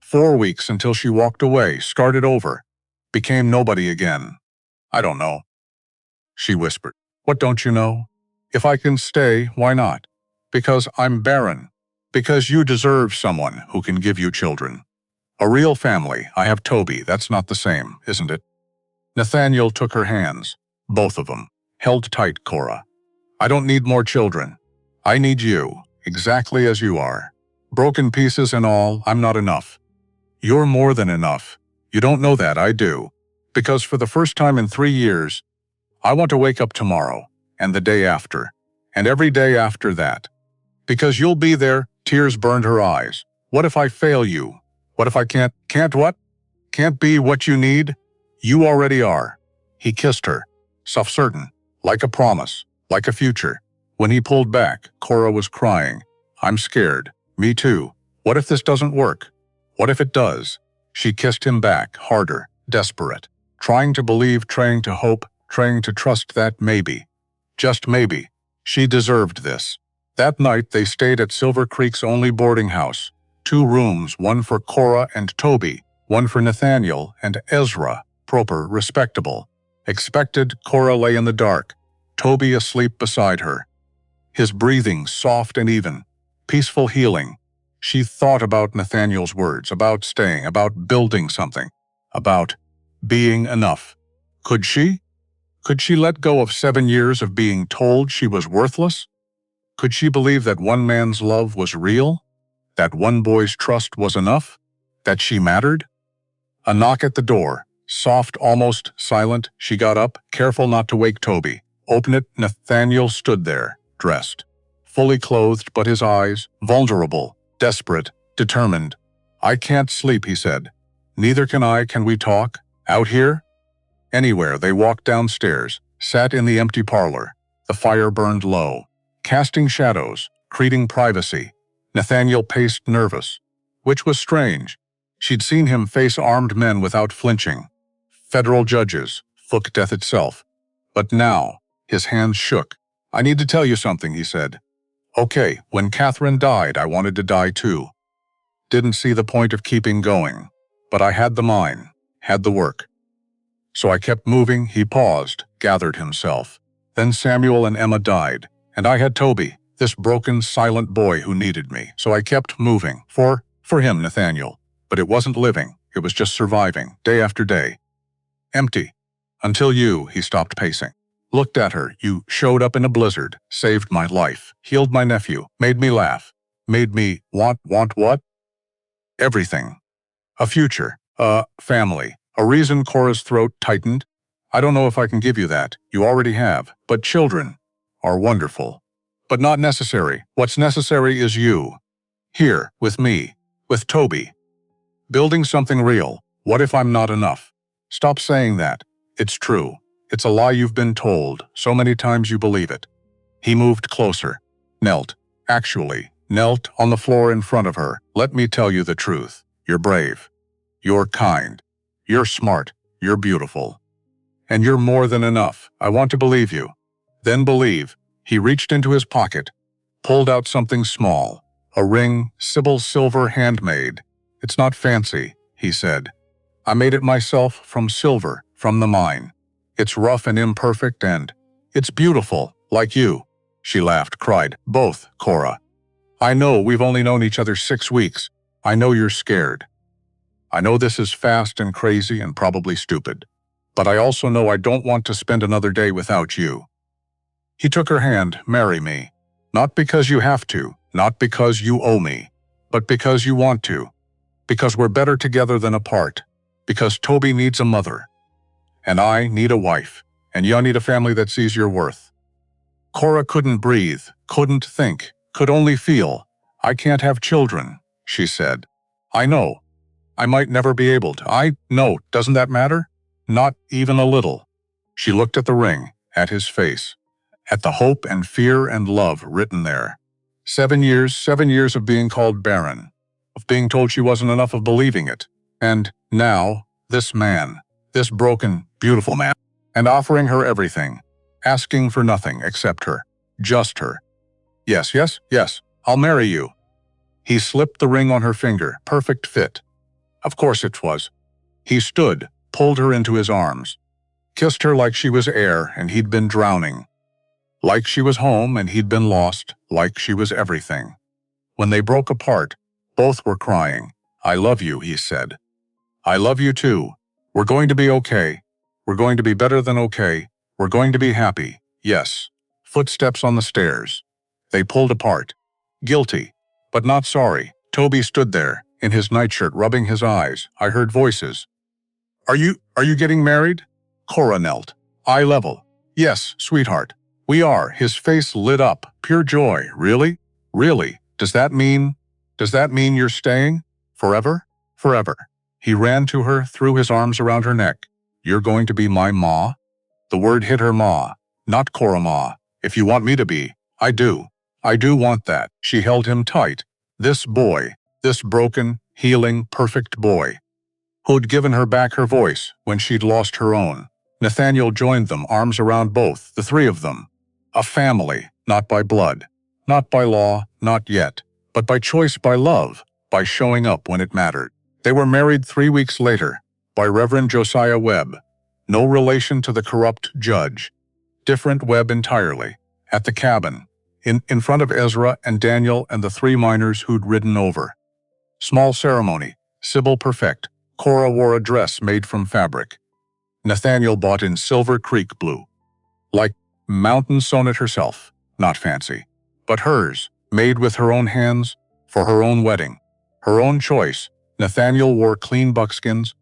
S1: 4 weeks until she walked away, started over, became nobody again. I don't know. She whispered. What don't you know? If I can stay, why not? Because I'm barren. Because you deserve someone who can give you children. A real family. I have Toby. That's not the same, isn't it? Nathaniel took her hands, both of them, held tight. Cora. I don't need more children. I need you, exactly as you are. Broken pieces and all, I'm not enough. You're more than enough. You don't know that, I do. Because for the first time in 3 years, I want to wake up tomorrow, and the day after, and every day after that. Because you'll be there. Tears burned her eyes. What if I fail you? What if I can't what? Can't be what you need? You already are. He kissed her, self-certain, like a promise, like a future. When he pulled back, Cora was crying. I'm scared. Me too. What if this doesn't work? What if it does? She kissed him back, harder, desperate. Trying to believe, trying to hope, trying to trust that maybe, just maybe, she deserved this. That night they stayed at Silver Creek's only boarding house. 2 rooms, one for Cora and Toby, one for Nathaniel and Ezra, proper, respectable. Expected, Cora lay in the dark, Toby asleep beside her. His breathing soft and even, peaceful healing. She thought about Nathaniel's words, about staying, about building something, about being enough. Could she? Could she let go of 7 years of being told she was worthless? Could she believe that one man's love was real? That one boy's trust was enough? That she mattered? A knock at the door, soft, almost silent. She got up, careful not to wake Toby. Open it. Nathaniel stood there, dressed, fully clothed, but his eyes, vulnerable, desperate, determined. "I can't sleep," he said. "Neither can I. Can we talk? Out here?" Anywhere. They walked downstairs, sat in the empty parlor. The fire burned low, casting shadows, creating privacy. Nathaniel paced, nervous, which was strange. She'd seen him face armed men without flinching. Federal judges, fuck death itself. But now, his hands shook. "I need to tell you something," he said. "Okay, when Catherine died, I wanted to die too. Didn't see the point of keeping going. But I had the mine, had the work. So I kept moving." He paused, gathered himself. "Then Samuel and Emma died, and I had Toby, this broken, silent boy who needed me. So I kept moving. For him, Nathaniel. But it wasn't living. It was just surviving, day after day. Empty. Until you," he stopped pacing. "Looked at her. You showed up in a blizzard, saved my life, healed my nephew, made me laugh, made me want what? Everything. A future, a family, a reason." Cora's throat tightened. "I don't know if I can give you that. You already have. But children are wonderful. But not necessary. What's necessary is you. Here, with me, with Toby. Building something real. What if I'm not enough? Stop saying that. It's true. It's a lie you've been told. So many times you believe it." He moved closer. Knelt on the floor in front of her. "Let me tell you the truth. You're brave. You're kind. You're smart. You're beautiful. And you're more than enough. I want to believe you." Then believe. He reached into his pocket, pulled out something small. A ring, Sybil's silver, handmade. "It's not fancy," he said. "I made it myself from silver, from the mine. It's rough and imperfect, and it's beautiful, like you." She laughed, cried, "Both, Cora. I know we've only known each other 6 weeks. I know you're scared. I know this is fast and crazy and probably stupid. But I also know I don't want to spend another day without you." He took her hand. "Marry me. Not because you have to, not because you owe me, but because you want to. Because we're better together than apart. Because Toby needs a mother. And I need a wife. And you need a family that sees your worth." Cora couldn't breathe, couldn't think, could only feel. "I can't have children," she said. "I know. I might never be able to. I know. Doesn't that matter? Not even a little." She looked at the ring, at his face, at the hope and fear and love written there. 7 years of being called barren, of being told she wasn't enough, of believing it. And now, this man, this broken, beautiful man, and offering her everything, asking for nothing except her, just her. Yes, I'll marry you." He slipped the ring on her finger, perfect fit. Of course it was. He stood, pulled her into his arms, kissed her like she was air and he'd been drowning, like she was home and he'd been lost, like she was everything. When they broke apart, both were crying. "I love you," he said. "I love you too. We're going to be okay. We're going to be better than okay. We're going to be happy. Yes." Footsteps on the stairs. They pulled apart. Guilty, but not sorry. Toby stood there, in his nightshirt, rubbing his eyes. I heard voices. Are you getting married?" Cora knelt. Eye level. "Yes, sweetheart. We are." His face lit up. Pure joy. "Really? Really? Does that mean you're staying? Forever?" "Forever." He ran to her, threw his arms around her neck. "You're going to be my ma?" The word hit her. Ma. Not Cora Ma. "If you want me to be, I do. I do want that." She held him tight. This boy, this broken, healing, perfect boy, who'd given her back her voice when she'd lost her own. Nathaniel joined them, arms around both, the three of them. A family, not by blood, not by law, not yet, but by choice, by love, by showing up when it mattered. They were married 3 weeks later, by Reverend Josiah Webb, no relation to the corrupt judge. Different Webb entirely, at the cabin, in front of Ezra and Daniel and the 3 miners who'd ridden over. Small ceremony, Sybil perfect. Cora wore a dress made from fabric. Nathaniel bought in Silver Creek blue. Like mountain sewn it herself, not fancy, but hers, made with her own hands, for her own wedding. Her own choice. Nathaniel wore clean buckskins,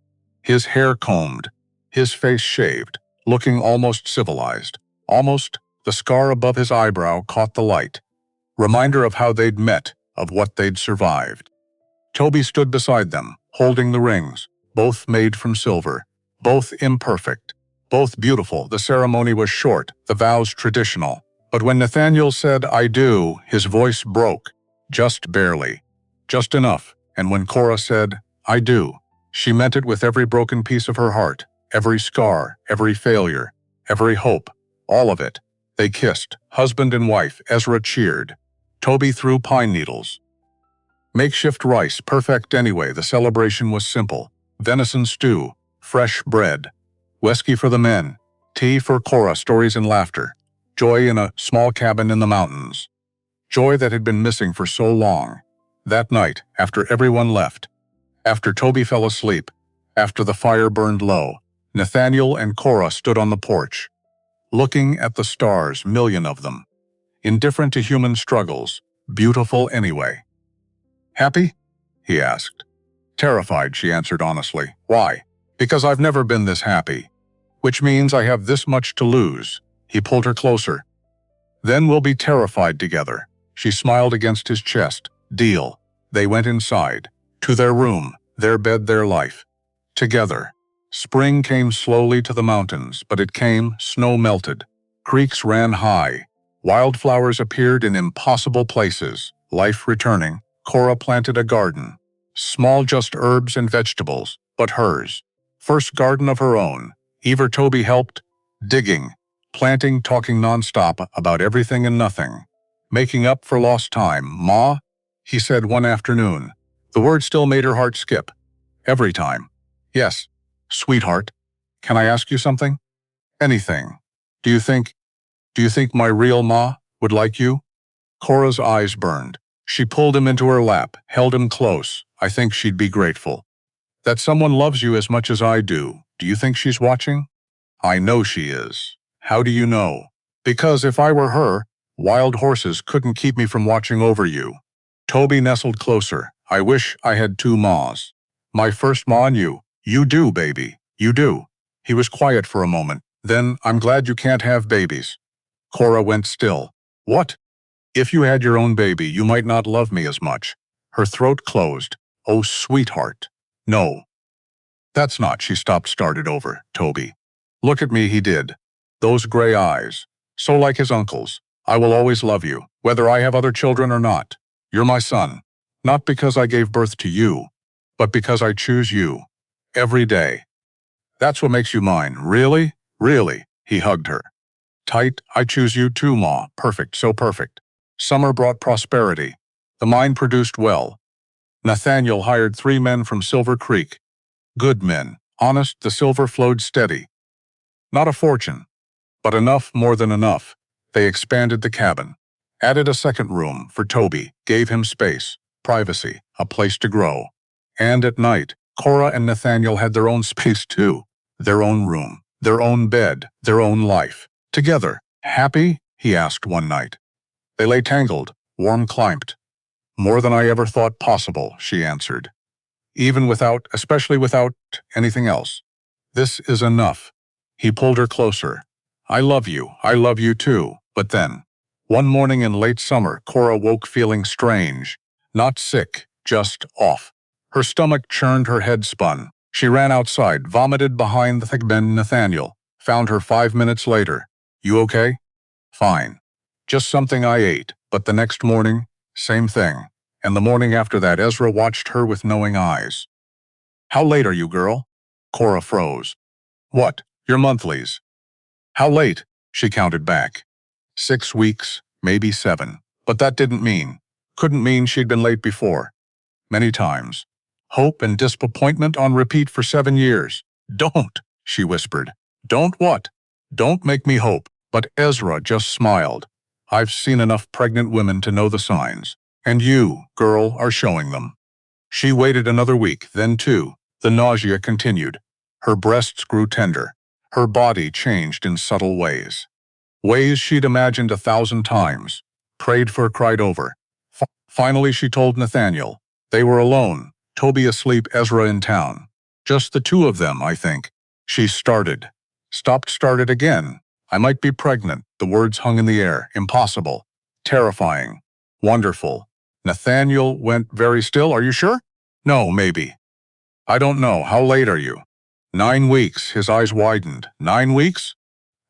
S1: his hair combed, his face shaved, looking almost civilized. Almost, the scar above his eyebrow caught the light. Reminder of how they'd met, of what they'd survived. Toby stood beside them, holding the rings, both made from silver, both imperfect, both beautiful. The ceremony was short, the vows traditional. But when Nathaniel said, "I do," his voice broke, just barely, just enough. And when Cora said, "I do," she meant it with every broken piece of her heart, every scar, every failure, every hope, all of it. They kissed, husband and wife. Ezra cheered. Toby threw pine needles. Makeshift rice, perfect anyway. The celebration was simple. Venison stew, fresh bread, whiskey for the men, tea for Cora, stories and laughter, joy in a small cabin in the mountains. Joy that had been missing for so long. That night, after everyone left, after Toby fell asleep, after the fire burned low, Nathaniel and Cora stood on the porch, looking at the stars, million of them, indifferent to human struggles, beautiful anyway. "Happy?" he asked. "Terrified," she answered honestly. "Why?" "Because I've never been this happy. Which means I have this much to lose." He pulled her closer. "Then we'll be terrified together." She smiled against his chest. "Deal." They went inside, to their room, their bed, their life. Together. Spring came slowly to the mountains, but it came, snow melted. Creeks ran high. Wildflowers appeared in impossible places. Life returning. Cora planted a garden. Small, just herbs and vegetables, but hers. First garden of her own. Toby helped, digging, planting, talking nonstop about everything and nothing. Making up for lost time. "Ma," he said one afternoon. The word still made her heart skip. Every time. "Yes, sweetheart. Can I ask you something?" "Anything. Do you think my real ma would like you?" Cora's eyes burned. She pulled him into her lap, held him close. "I think she'd be grateful. That someone loves you as much as I do. Do you think she's watching?" "I know she is." "How do you know?" "Because if I were her, wild horses couldn't keep me from watching over you." Toby nestled closer. "I wish I had 2 ma's. My first ma and you." "You do, baby. You do." He was quiet for a moment. "Then I'm glad you can't have babies." Cora went still. "What?" "If you had your own baby, you might not love me as much." Her throat closed. "Oh, sweetheart. No. That's not." She stopped, started over. "Toby. Look at me," he did. "Those gray eyes. So like his uncle's. I will always love you, whether I have other children or not. You're my son. Not because I gave birth to you, but because I choose you. Every day. That's what makes you mine." "Really? Really?" He hugged her. Tight. "I choose you too, Ma. Perfect, so perfect." Summer brought prosperity. The mine produced well. Nathaniel hired 3 men from Silver Creek. Good men. Honest, the silver flowed steady. Not a fortune, but enough, more than enough. They expanded the cabin. Added a second room for Toby. Gave him space, privacy, a place to grow. And at night, Cora and Nathaniel had their own space too. Their own room, their own bed, their own life. Together. "Happy?" he asked one night. They lay tangled, warm climbed. "More than I ever thought possible," she answered. Especially without anything else. "This is enough." He pulled her closer. I love you too." But then, one morning in late summer, Cora woke feeling strange. Not sick, just off. Her stomach churned, her head spun. She ran outside, vomited behind the thick bend. Nathaniel found her 5 minutes later. "You okay?" "Fine. Just something I ate." But the next morning, same thing. and the morning after that Ezra watched her with knowing eyes. "How late are you, girl?" Cora froze. "What? Your monthlies." "How late?" She counted back. 6 weeks, maybe 7. But that couldn't mean she'd been late before. Many times. Hope and disappointment on repeat for 7 years. "Don't," she whispered. "Don't what?" "Don't make me hope." But Ezra just smiled. "I've seen enough pregnant women to know the signs. And you, girl, are showing them." She waited another week, then 2. The nausea continued. Her breasts grew tender. Her body changed in subtle ways. Ways she'd imagined 1,000 times. Prayed for, cried over. Finally, she told Nathaniel. They were alone, Toby asleep, Ezra in town. Just the two of them, I think. She started. Started again. "I might be pregnant." The words hung in the air. Impossible. Terrifying. Wonderful. Nathaniel went very still. "Are you sure?" "No, maybe." "I don't know. How late are you?" 9 weeks. His eyes widened. 9 weeks?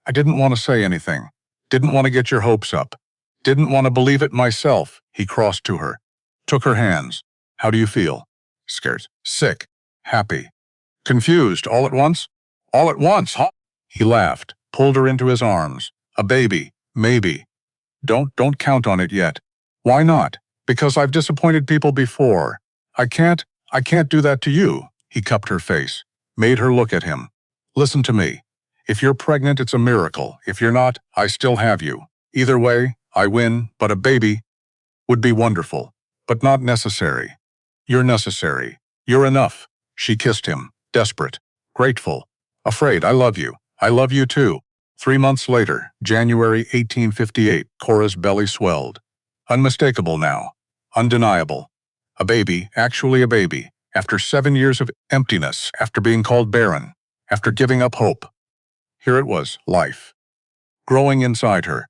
S1: I didn't want to say anything. Didn't want to get your hopes up. Didn't want to believe it myself. He crossed to her. Took her hands. "How do you feel?" "Scared. Sick. Happy. Confused. All at once?" "All at once, huh?" He laughed. Pulled her into his arms. "A baby. Maybe. Don't count on it yet." "Why not?" "Because I've disappointed people before. I can't do that to you." He cupped her face. Made her look at him. "Listen to me. If you're pregnant, it's a miracle. If you're not, I still have you. Either way, I win, but a baby would be wonderful. But not necessary. You're necessary. You're enough." She kissed him, desperate, grateful, afraid. "I love you. I love you too." 3 months later, January 1858, Cora's belly swelled. Unmistakable now. Undeniable. A baby, actually a baby, after 7 years of emptiness, after being called barren, after giving up hope. Here it was, life. Growing inside her.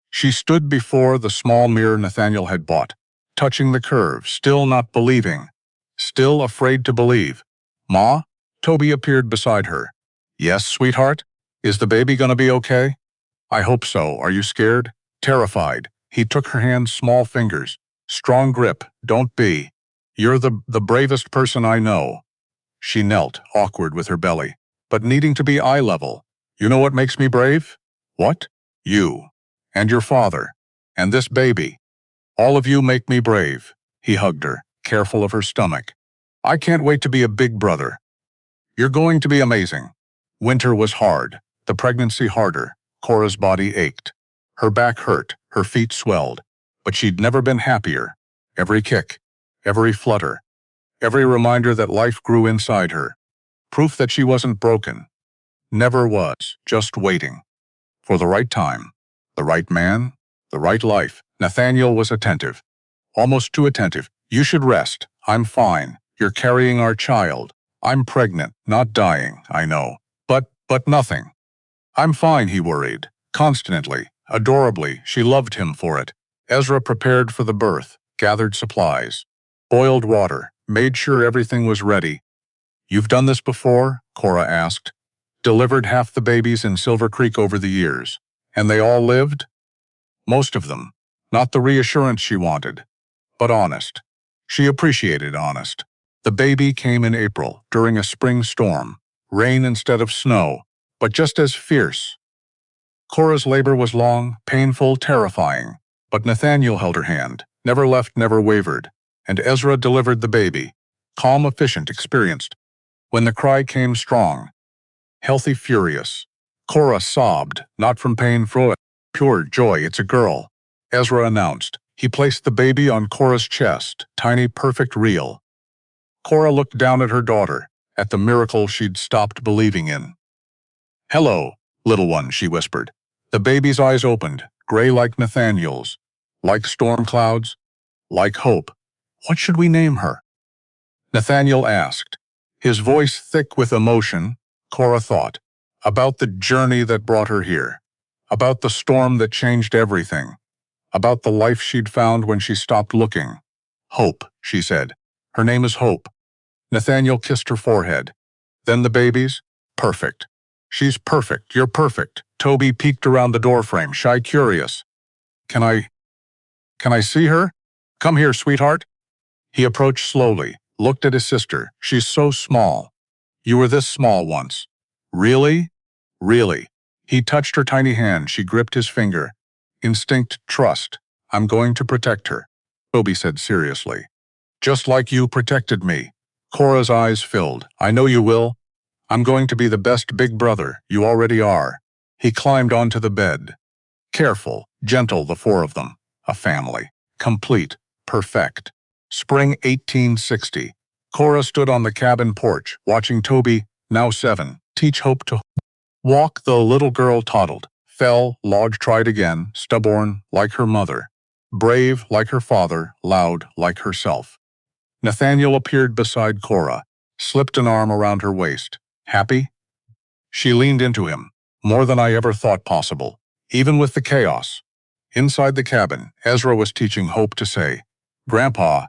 S1: She stood before the small mirror Nathaniel had bought, touching the curve, still not believing, still afraid to believe. "Ma?" Toby appeared beside her. "Yes, sweetheart? Is the baby gonna be okay?" "I hope so. Are you scared?" Terrified. He took her hands, small fingers. "Strong grip. Don't be. You're the bravest person I know." She knelt, awkward with her belly, but needing to be eye level. "You know what makes me brave?" "What?" "You. And your father. And this baby. All of you make me brave." He hugged her, careful of her stomach. "I can't wait to be a big brother. You're going to be amazing." Winter was hard, the pregnancy harder. Cora's body ached. Her back hurt, her feet swelled. But she'd never been happier. Every kick, every flutter, every reminder that life grew inside her. Proof that she wasn't broken. Never was, just waiting. For the right time, the right man, the right life. Nathaniel was attentive. Almost too attentive. "You should rest. I'm fine. You're carrying our child. I'm pregnant, not dying, I know. But nothing." "I'm fine," he worried. Constantly, adorably, she loved him for it. Ezra prepared for the birth, gathered supplies, boiled water, made sure everything was ready. "You've done this before?" Cora asked. "Delivered half the babies in Silver Creek over the years. And they all lived?" "Most of them. Not the reassurance she wanted, but honest." She appreciated honest. The baby came in April, during a spring storm. Rain instead of snow, but just as fierce. Cora's labor was long, painful, terrifying. But Nathaniel held her hand, never left, never wavered. And Ezra delivered the baby. Calm, efficient, experienced. When the cry came strong, healthy, furious. Cora sobbed, not from pain, from pure joy. "It's a girl," Ezra announced. He placed the baby on Cora's chest, tiny, perfect, real. Cora looked down at her daughter, at the miracle she'd stopped believing in. "Hello, little one," she whispered. The baby's eyes opened, gray like Nathaniel's, like storm clouds, like hope. "What should we name her?" Nathaniel asked, his voice thick with emotion. Cora thought about the journey that brought her here, about the storm that changed everything, about the life she'd found when she stopped looking. "Hope," she said. "Her name is Hope." Nathaniel kissed her forehead. "Then the babies?" "Perfect." "She's perfect. You're perfect." Toby peeked around the doorframe, shy, curious. Can I see her?" "Come here, sweetheart." He approached slowly, looked at his sister. She's so small. You were this small once. Really? Really? He touched her tiny hand. She gripped his finger. Instinct, trust. I'm going to protect her, Toby said seriously. Just like you protected me. Cora's eyes filled. I know you will. I'm going to be the best big brother. You already are. He climbed onto the bed. Careful, gentle, the four of them. A family. Complete. Perfect. Spring 1860. Cora stood on the cabin porch, watching Toby, now 7, teach Hope to walk. The little girl toddled, fell, logged, tried again, stubborn like her mother, brave like her father, loud like herself. Nathaniel appeared beside Cora, slipped an arm around her waist. Happy? She leaned into him. More than I ever thought possible, even with the chaos. Inside the cabin, Ezra was teaching Hope to say, Grandpa,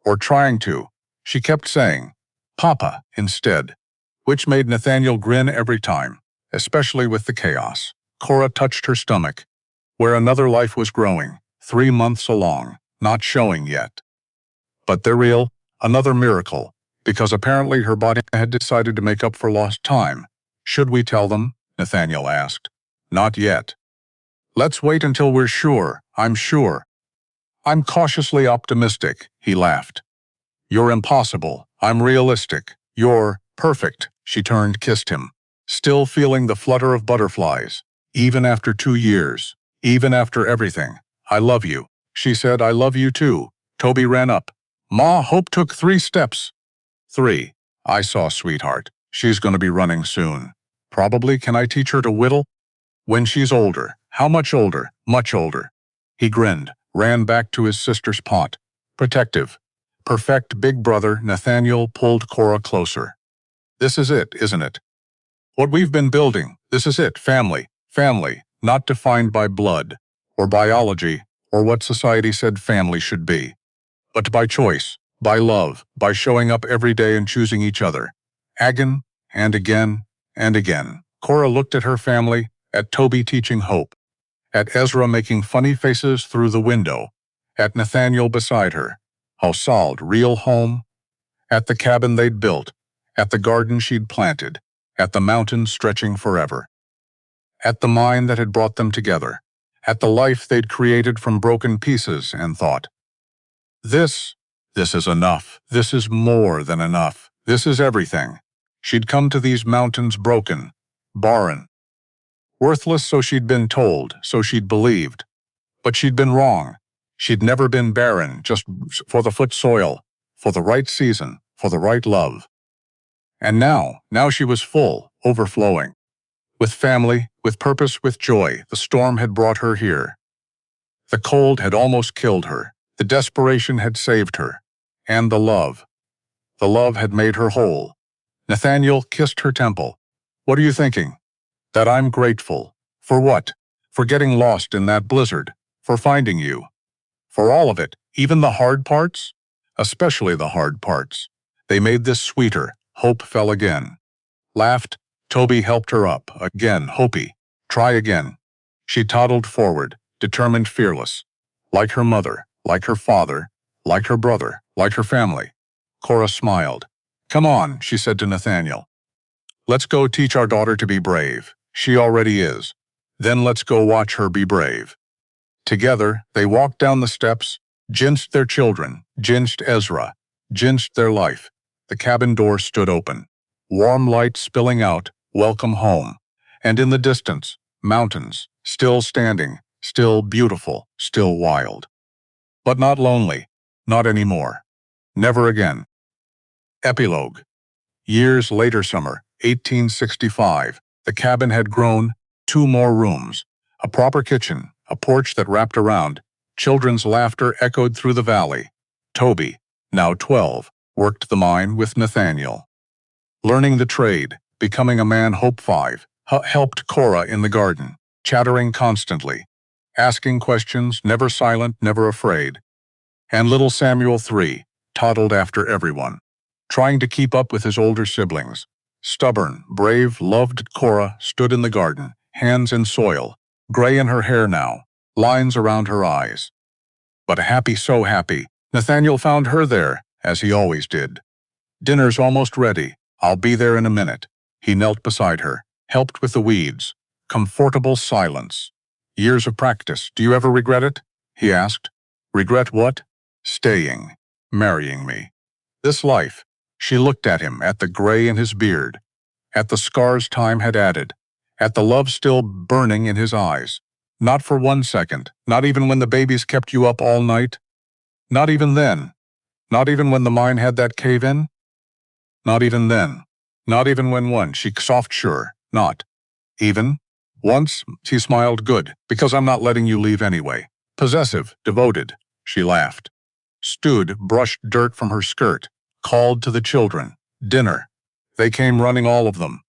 S1: or trying to. She kept saying, Papa, instead, which made Nathaniel grin every time, especially with the chaos. Cora touched her stomach, where another life was growing, 3 months along, not showing yet. But they're real, another miracle, because apparently her body had decided to make up for lost time. Should we tell them? Nathaniel asked. Not yet. Let's wait until we're sure, I'm sure. I'm cautiously optimistic, he laughed. You're impossible, I'm realistic. You're perfect, she turned, kissed him, still feeling the flutter of butterflies. Even after 2 years, even after everything. I love you, she said. I love you too. Toby ran up. Ma, Hope took 3 steps. 3. I saw, sweetheart. She's going to be running soon. Probably. Can I teach her to whittle? When she's older. How much older? Much older. He grinned, ran back to his sister's pot. Protective. Perfect big brother. Nathaniel pulled Cora closer. This is it, isn't it? What we've been building. This is it. Family. Family. Not defined by blood, or biology, or what society said family should be. But by choice, by love, by showing up every day and choosing each other. Again, and again, and again. Cora looked at her family, at Toby teaching Hope, at Ezra making funny faces through the window, at Nathaniel beside her. How solid, real home. At the cabin they'd built, at the garden she'd planted, at the mountains stretching forever. At the mind that had brought them together, at the life they'd created from broken pieces and thought, This is enough. This is more than enough. This is everything. She'd come to these mountains broken, barren, worthless, so she'd been told, so she'd believed. But she'd been wrong. She'd never been barren, just for the foot soil, for the right season, for the right love. And now she was full, overflowing. With family, with purpose, with joy. The storm had brought her here. The cold had almost killed her. The desperation had saved her. And the love. The love had made her whole. Nathaniel kissed her temple. What are you thinking? That I'm grateful. For what? For getting lost in that blizzard. For finding you. For all of it, even the hard parts? Especially the hard parts. They made this sweeter. Hope fell again. Laughed. Toby helped her up. Again, Hopi. Try again. She toddled forward, determined, fearless. Like her mother, like her father, like her brother, like her family. Cora smiled. Come on, she said to Nathaniel. Let's go teach our daughter to be brave. She already is. Then let's go watch her be brave. Together, they walked down the steps, ginched their children, ginched Ezra, ginched their life. The cabin door stood open. Warm light spilling out, welcome home. And in the distance, mountains, still standing, still beautiful, still wild. But not lonely, not anymore. Never again. Epilogue. Years later, summer, 1865, the cabin had grown, 2 more rooms, a proper kitchen, a porch that wrapped around. Children's laughter echoed through the valley. Toby, now 12, worked the mine with Nathaniel. Learning the trade, becoming a man. Hope 5, helped Cora in the garden, chattering constantly, asking questions, never silent, never afraid. And little Samuel 3 toddled after everyone, trying to keep up with his older siblings. Stubborn, brave, loved. Cora stood in the garden, hands in soil, gray in her hair now, lines around her eyes. But happy, so happy. Nathaniel found her there, as he always did. Dinner's almost ready. I'll be there in a minute. He knelt beside her, helped with the weeds. Comfortable silence. Years of practice. Do you ever regret it? He asked. Regret what? Staying. Marrying me. This life. She looked at him, at the gray in his beard, at the scars time had added, at the love still burning in his eyes. Not for 1 second, not even when the babies kept you up all night. Not even then. Not even when the mine had that cave-in. Not even then. Not even when one, she soft sure, not. Even? Once, he smiled, good, because I'm not letting you leave anyway. Possessive, devoted, she laughed. Stood, brushed dirt from her skirt, called to the children. Dinner. They came running, all of them.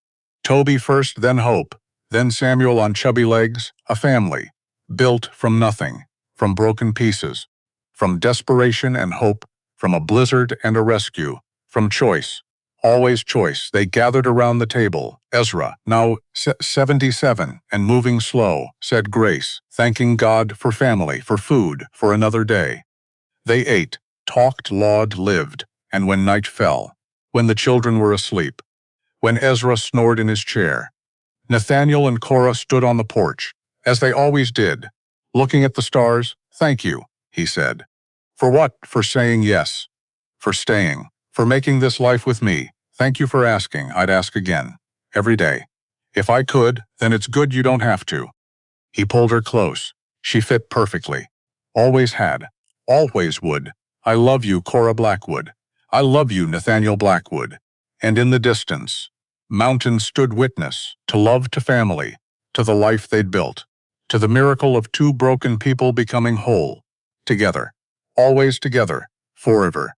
S1: Toby first, then Hope, then Samuel on chubby legs, a family. Built from nothing, from broken pieces, from desperation and hope, from a blizzard and a rescue, from choice. Always choice. They gathered around the table. Ezra, now 77 and moving slow, said grace, thanking God for family, for food, for another day. They ate, talked, lauded, lived, and when night fell, when the children were asleep, when Ezra snored in his chair, Nathaniel and Cora stood on the porch, as they always did, looking at the stars. Thank you, he said. For what? For saying yes. For staying. For making this life with me. Thank you for asking. I'd ask again. Every day. If I could, then it's good you don't have to. He pulled her close. She fit perfectly. Always had. Always would. I love you, Cora Blackwood. I love you, Nathaniel Blackwood. And in the distance, mountains stood witness to love, to family, to the life they'd built, to the miracle of two broken people becoming whole. Together. Always together. Forever.